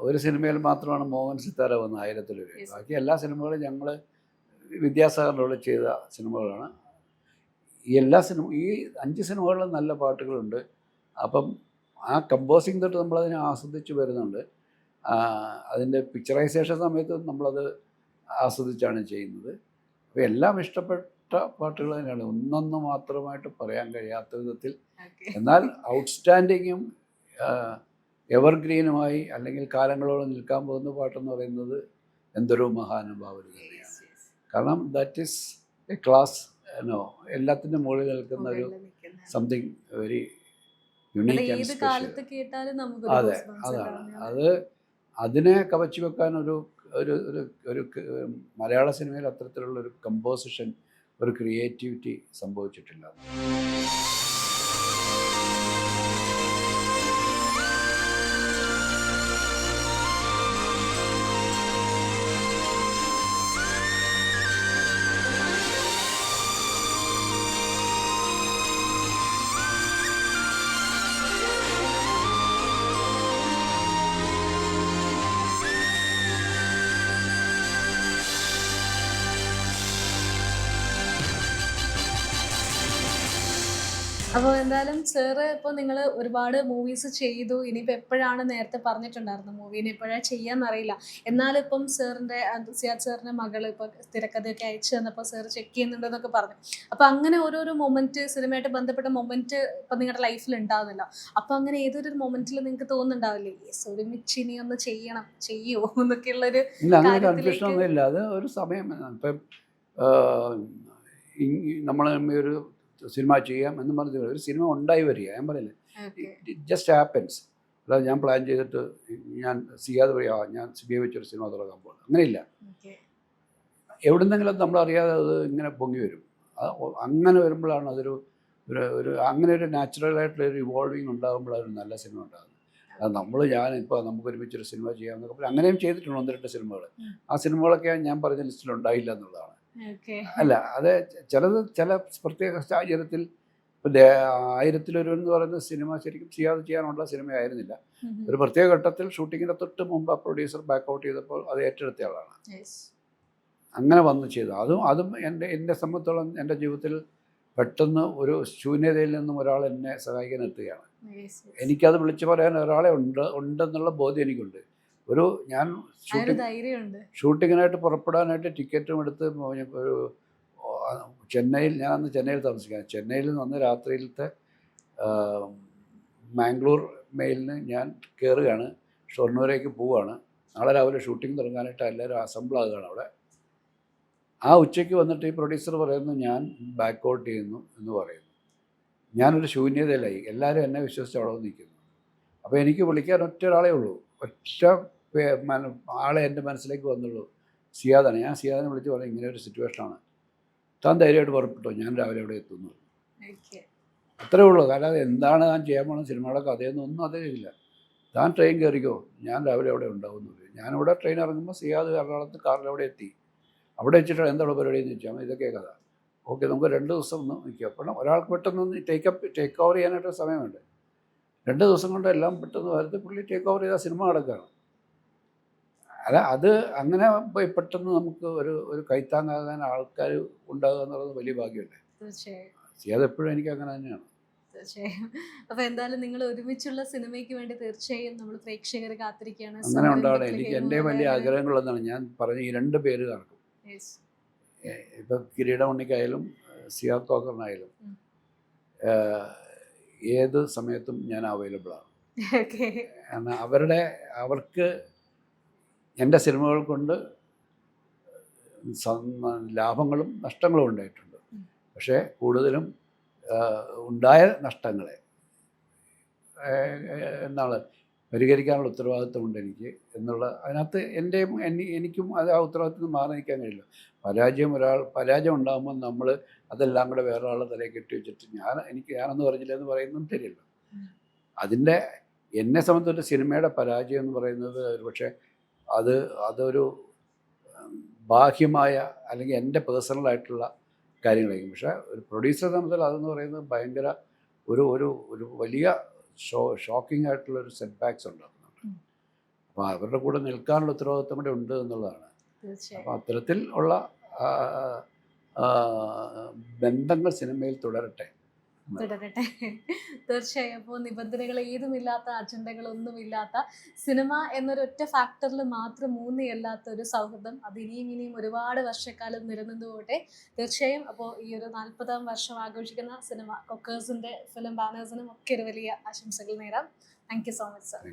ഒരു സിനിമയിൽ മാത്രമാണ് മോഹൻ സിത്താര വന്നത്, 1000 രൂപ. ബാക്കി എല്ലാ സിനിമകളും ഞങ്ങൾ വിദ്യാസാഗറിനോട് ചെയ്ത സിനിമകളാണ്. ഈ 5 സിനിമകളിലും നല്ല പാട്ടുകളുണ്ട്. അപ്പം ആ കമ്പോസിങ് തൊട്ട് നമ്മളതിനെ ആസ്വദിച്ച് വരുന്നുണ്ട്. അതിൻ്റെ പിക്ചറൈസേഷൻ സമയത്ത് നമ്മളത് ആസ്വദിച്ചാണ് ചെയ്യുന്നത്. അപ്പോൾ എല്ലാം ഇഷ്ടപ്പെട്ട പാട്ടുകൾ തന്നെയാണ്, ഒന്നൊന്ന് മാത്രമായിട്ട് പറയാൻ കഴിയാത്ത വിധത്തിൽ. എന്നാൽ ഔട്ട്സ്റ്റാൻഡിങ്ങും എവർഗ്രീനുമായി അല്ലെങ്കിൽ കാലങ്ങളോളം നിൽക്കാൻ പോകുന്ന പാട്ടെന്ന് പറയുന്നത് എന്തൊരു മഹാനുഭാവർ തന്നെയാണ്. കാരണം ദാറ്റ് ഈസ് എ ക്ലാസ്, എല്ലാത്തിൻ്റെ മുകളിൽ നിൽക്കുന്ന ഒരു something very unique and special. അതെ, അതാണ് അതിനെ കവച്ചു വെക്കാൻ ഒരു മലയാള സിനിമയിൽ അത്തരത്തിലുള്ളൊരു കമ്പോസിഷൻ, ഒരു ക്രിയേറ്റിവിറ്റി സംഭവിച്ചിട്ടില്ല. അപ്പോൾ എന്തായാലും സാറ് ഇപ്പോൾ നിങ്ങൾ ഒരുപാട് മൂവീസ് ചെയ്തു, ഇനിയിപ്പോൾ എപ്പോഴാണ്, നേരത്തെ പറഞ്ഞിട്ടുണ്ടായിരുന്നു മൂവീനെ എപ്പോഴാണ് ചെയ്യാമെന്നറിയില്ല, എന്നാലിപ്പം സാറിൻ്റെ സിയാദ് സാറിൻ്റെ മകൾ ഇപ്പോൾ തിരക്കഥയൊക്കെ അയച്ചു തന്നപ്പോൾ സാർ ചെക്ക് ചെയ്യുന്നുണ്ടെന്നൊക്കെ പറഞ്ഞു. അപ്പോൾ അങ്ങനെ ഓരോരോ മൊമെൻറ്റ്, സിനിമയായിട്ട് ബന്ധപ്പെട്ട മൊമെൻറ്റ് ഇപ്പം നിങ്ങളുടെ ലൈഫിൽ ഉണ്ടാകുന്നല്ലോ. അപ്പോൾ അങ്ങനെ ഏതൊരു മൊമെൻറ്റിൽ നിങ്ങൾക്ക് തോന്നുന്നുണ്ടാവില്ലേ, യെസ് ഒരുമിച്ച് ഇനി ഒന്ന് ചെയ്യുമോ എന്നൊക്കെയുള്ളൊരു കൺഫ്യൂഷനൊന്നുമില്ല. അത് ഒരു സമയം ഇപ്പം നമ്മൾ ഒരു സിനിമ ചെയ്യാം എന്ന് പറഞ്ഞ ഒരു സിനിമ ഉണ്ടായി വരിക, ഞാൻ പറയില്ലേ, ഇറ്റ് ജസ്റ്റ് ഹാപ്പൻസ്. അല്ലാതെ ഞാൻ പ്ലാൻ ചെയ്തിട്ട് ഞാൻ സിയാദ് പറയാ ഞാൻ സിബിയെ വെച്ചൊരു സിനിമ തുടങ്ങാൻ പോകുന്നത്, അങ്ങനെയില്ല. എവിടുന്നെങ്കിലും നമ്മളറിയാതെ അത് ഇങ്ങനെ പൊങ്ങി വരും. അങ്ങനെ വരുമ്പോഴാണ് അതൊരു അങ്ങനെ ഒരു നാച്ചുറലായിട്ടുള്ള ഒരു ഇവോൾവിങ് ഉണ്ടാകുമ്പോഴാണ് ഒരു നല്ല സിനിമ ഉണ്ടാകുന്നത്. അത് ഞാനിപ്പോൾ നമുക്ക് ഒരുമിച്ചൊരു സിനിമ ചെയ്യാമെന്നൊക്കെ പറഞ്ഞാൽ അങ്ങനെയും ചെയ്തിട്ടുണ്ട് 1-2 സിനിമകൾ. ആ സിനിമകളൊക്കെ ഞാൻ പറഞ്ഞ ലിസ്റ്റിൽ ഉണ്ടായില്ല എന്നുള്ളതാണ്. അല്ല, അത് ചില പ്രത്യേക സാഹചര്യത്തിൽ 1000-1 എന്ന് പറയുന്ന സിനിമ ശരിക്കും ചെയ്യാനുള്ള സിനിമയായിരുന്നില്ല. ഒരു പ്രത്യേക ഘട്ടത്തിൽ ഷൂട്ടിങ്ങിൻ്റെ തൊട്ട് മുമ്പ് ആ പ്രൊഡ്യൂസർ ബാക്കൗട്ട് ചെയ്തപ്പോൾ അത് ഏറ്റെടുത്ത ആളാണ്. അങ്ങനെ വന്ന് ചെയ്തു. അതും എൻ്റെ സംബന്ധിച്ചോളം എൻ്റെ ജീവിതത്തിൽ പെട്ടെന്ന് ഒരു ശൂന്യതയിൽ നിന്നും ഒരാൾ എന്നെ സഹായിക്കാൻ എത്തുകയാണ്. എനിക്കത് വിളിച്ചു പറയാൻ ഒരാളെ ഉണ്ടെന്നുള്ള ബോധ്യം എനിക്കുണ്ട്. ഞാൻ ഷൂട്ടിങ്ങിനായിട്ട് പുറപ്പെടാനായിട്ട് ടിക്കറ്റും എടുത്ത് ഒരു ചെന്നൈയിൽ, ഞാൻ അന്ന് ചെന്നൈയിൽ താമസിക്കാൻ, ചെന്നൈയിൽ നിന്ന് രാത്രിയിലത്തെ മാംഗ്ലൂർ മെയിലിന് ഞാൻ കയറുകയാണ്, ഷൊർണൂരേക്ക് പോവുകയാണ്. നാളെ രാവിലെ ഷൂട്ടിംഗ് തുടങ്ങാനായിട്ട് എല്ലാവരും അസംബിൾ ആകുകയാണ് അവിടെ. ആ ഉച്ചയ്ക്ക് വന്നിട്ട് ഈ പ്രൊഡ്യൂസർ പറയുന്നു ഞാൻ ബാക്ക് ഔട്ട് ചെയ്യുന്നു എന്ന് പറയുന്നു. ഞാനൊരു ശൂന്യതയിലായി. എല്ലാവരും എന്നെ വിശ്വസിച്ച് അവിടെ നിൽക്കുന്നു. അപ്പോൾ എനിക്ക് വിളിക്കാൻ ഒറ്റ ഒരാളേ ഉള്ളൂ, ഒറ്റ ആളെ എൻ്റെ മനസ്സിലേക്ക് വന്നുള്ളൂ, സിയാദാണ്. ഞാൻ സിയാദിനെ വിളിച്ച് പറഞ്ഞു ഇങ്ങനെ ഒരു സിറ്റുവേഷനാണ്, താൻ ധൈര്യമായിട്ട് പുറപ്പെട്ടോ, ഞാൻ രാവിലെ അവിടെ എത്തുന്നു. അത്രേ ഉള്ളൂ. കാരണം എന്താണ് ഞാൻ ചെയ്യാൻ പോകുന്ന സിനിമയുടെ കഥയൊന്നും ഒന്നും അറിയില്ല. താൻ ട്രെയിൻ കയറിക്കോ, ഞാൻ രാവിലെ അവിടെ ഉണ്ടാവുമെന്ന് പറയും. ഞാനിവിടെ ട്രെയിൻ ഇറങ്ങുമ്പോൾ സിയാദ് എറണാകുളത്ത് കാറിൽ അവിടെ എത്തി. അവിടെ വെച്ചിട്ട് എന്താണ് പരിപാടി എന്ന് ചോദിച്ചാൽ ഇതൊക്കെ കഥ. ഓക്കെ, നമുക്ക് 2 ദിവസം ഒന്ന് നിൽക്കുക. അപ്പോൾ ഒരാൾക്ക് പെട്ടെന്ന് ടേക്ക് ഓവർ ചെയ്യാനായിട്ട് സമയം വേണ്ടേ. 2 ദിവസം കൊണ്ട് എല്ലാം പെട്ടെന്ന് വരുത്തി പുള്ളി ടേക്ക് ഓവർ ചെയ്ത സിനിമ നടക്കുകയാണ്. അല്ല, അത് അങ്ങനെ പോയി പെട്ടെന്ന് നമുക്ക് ഒരു കൈത്താങ്ങാകാൻ ആൾക്കാർ ഉണ്ടാകുക എന്നുള്ളത് വലിയ ഭാഗ്യമല്ലേ. തീർച്ചയായും സിയാദ് എപ്പോഴും എനിക്ക് അങ്ങനെ തന്നെയാണ്. തീർച്ചയായും. അപ്പൊ എന്തായാലും നിങ്ങൾ ഒരുമിച്ചുള്ള സിനിമയ്ക്ക് വേണ്ടി തീർച്ചയായും നമ്മൾ പ്രേക്ഷകർ കാത്തിരിക്കുകയാണ്. അങ്ങനെ ഉണ്ടാവണം. എനിക്ക് എൻ്റെ വലിയ ആഗ്രഹങ്ങളെന്നാണ് ഞാൻ പറഞ്ഞ ഈ 2 പേര് നടക്കും. ഇപ്പം കിരീടം ഉണ്ണിക്കായാലും സിയാദ് കോക്കറിനായാലും ഏത് സമയത്തും ഞാൻ അവൈലബിളാണ്. കാരണം അവർക്ക് എൻ്റെ സിനിമകൾ കൊണ്ട് ലാഭങ്ങളും നഷ്ടങ്ങളും ഉണ്ടായിട്ടുണ്ട്. പക്ഷേ കൂടുതലും ഉണ്ടായ നഷ്ടങ്ങളെ എന്താണ് പരിഹരിക്കാനുള്ള ഉത്തരവാദിത്വമുണ്ട് എനിക്ക് എന്നുള്ള അതിനകത്ത് എനിക്കും അത് ആ ഉത്തരവാദിത്വത്തിൽ നിന്ന് മാറി നിൽക്കാൻ കഴിയില്ല. പരാജയം ഉണ്ടാകുമ്പോൾ നമ്മൾ അതെല്ലാം കൂടെ വേറെ ആളുടെ തലയിൽ കെട്ടി വെച്ചിട്ട് ഞാനൊന്നും പറഞ്ഞില്ല എന്ന് പറയുന്നതും ശരിയല്ല. അതിൻ്റെ എന്നെ സംബന്ധിച്ചൊരു സിനിമയുടെ പരാജയം എന്ന് പറയുന്നത് പക്ഷേ അതൊരു ബാഹ്യമായ അല്ലെങ്കിൽ എൻ്റെ പേഴ്സണലായിട്ടുള്ള കാര്യങ്ങളായിരിക്കും. പക്ഷേ ഒരു പ്രൊഡ്യൂസറെ സംബന്ധിച്ച് അതെന്ന് പറയുന്നത് ഭയങ്കര ഒരു വലിയ ഷോക്കിംഗ് ആയിട്ടുള്ളൊരു സെറ്റ് ബാക്സ് ഉണ്ടാകുന്നുണ്ട്. അപ്പോൾ അവരുടെ കൂടെ നിൽക്കാനുള്ള ഉത്തരവാദിത്വം കൂടെ ഉണ്ട് എന്നുള്ളതാണ്. അപ്പോൾ അത്തരത്തിൽ ഉള്ള ബന്ധങ്ങൾ സിനിമയിൽ തുടരട്ടെ. തീർച്ചയായും. അപ്പോൾ നിബന്ധനകൾ ഏതുമില്ലാത്ത, അജണ്ടകളൊന്നുമില്ലാത്ത, സിനിമ എന്നൊരൊറ്റ ഫാക്ടറിൽ മാത്രം ഊന്നിയല്ലാത്ത ഒരു സൗഹൃദം അത് ഇനിയും ഒരുപാട് വർഷക്കാലം നിലനിന്നു പോട്ടെ. തീർച്ചയായും. അപ്പോൾ ഈ ഒരു 40ാം വർഷം ആഘോഷിക്കുന്ന സിനിമ കൊക്കേഴ്സിൻ്റെ ഫിലിം ബാനേഴ്സിനും ഒക്കെ ഒരു വലിയ ആശംസകൾ നേരാം. Thank you so much sir.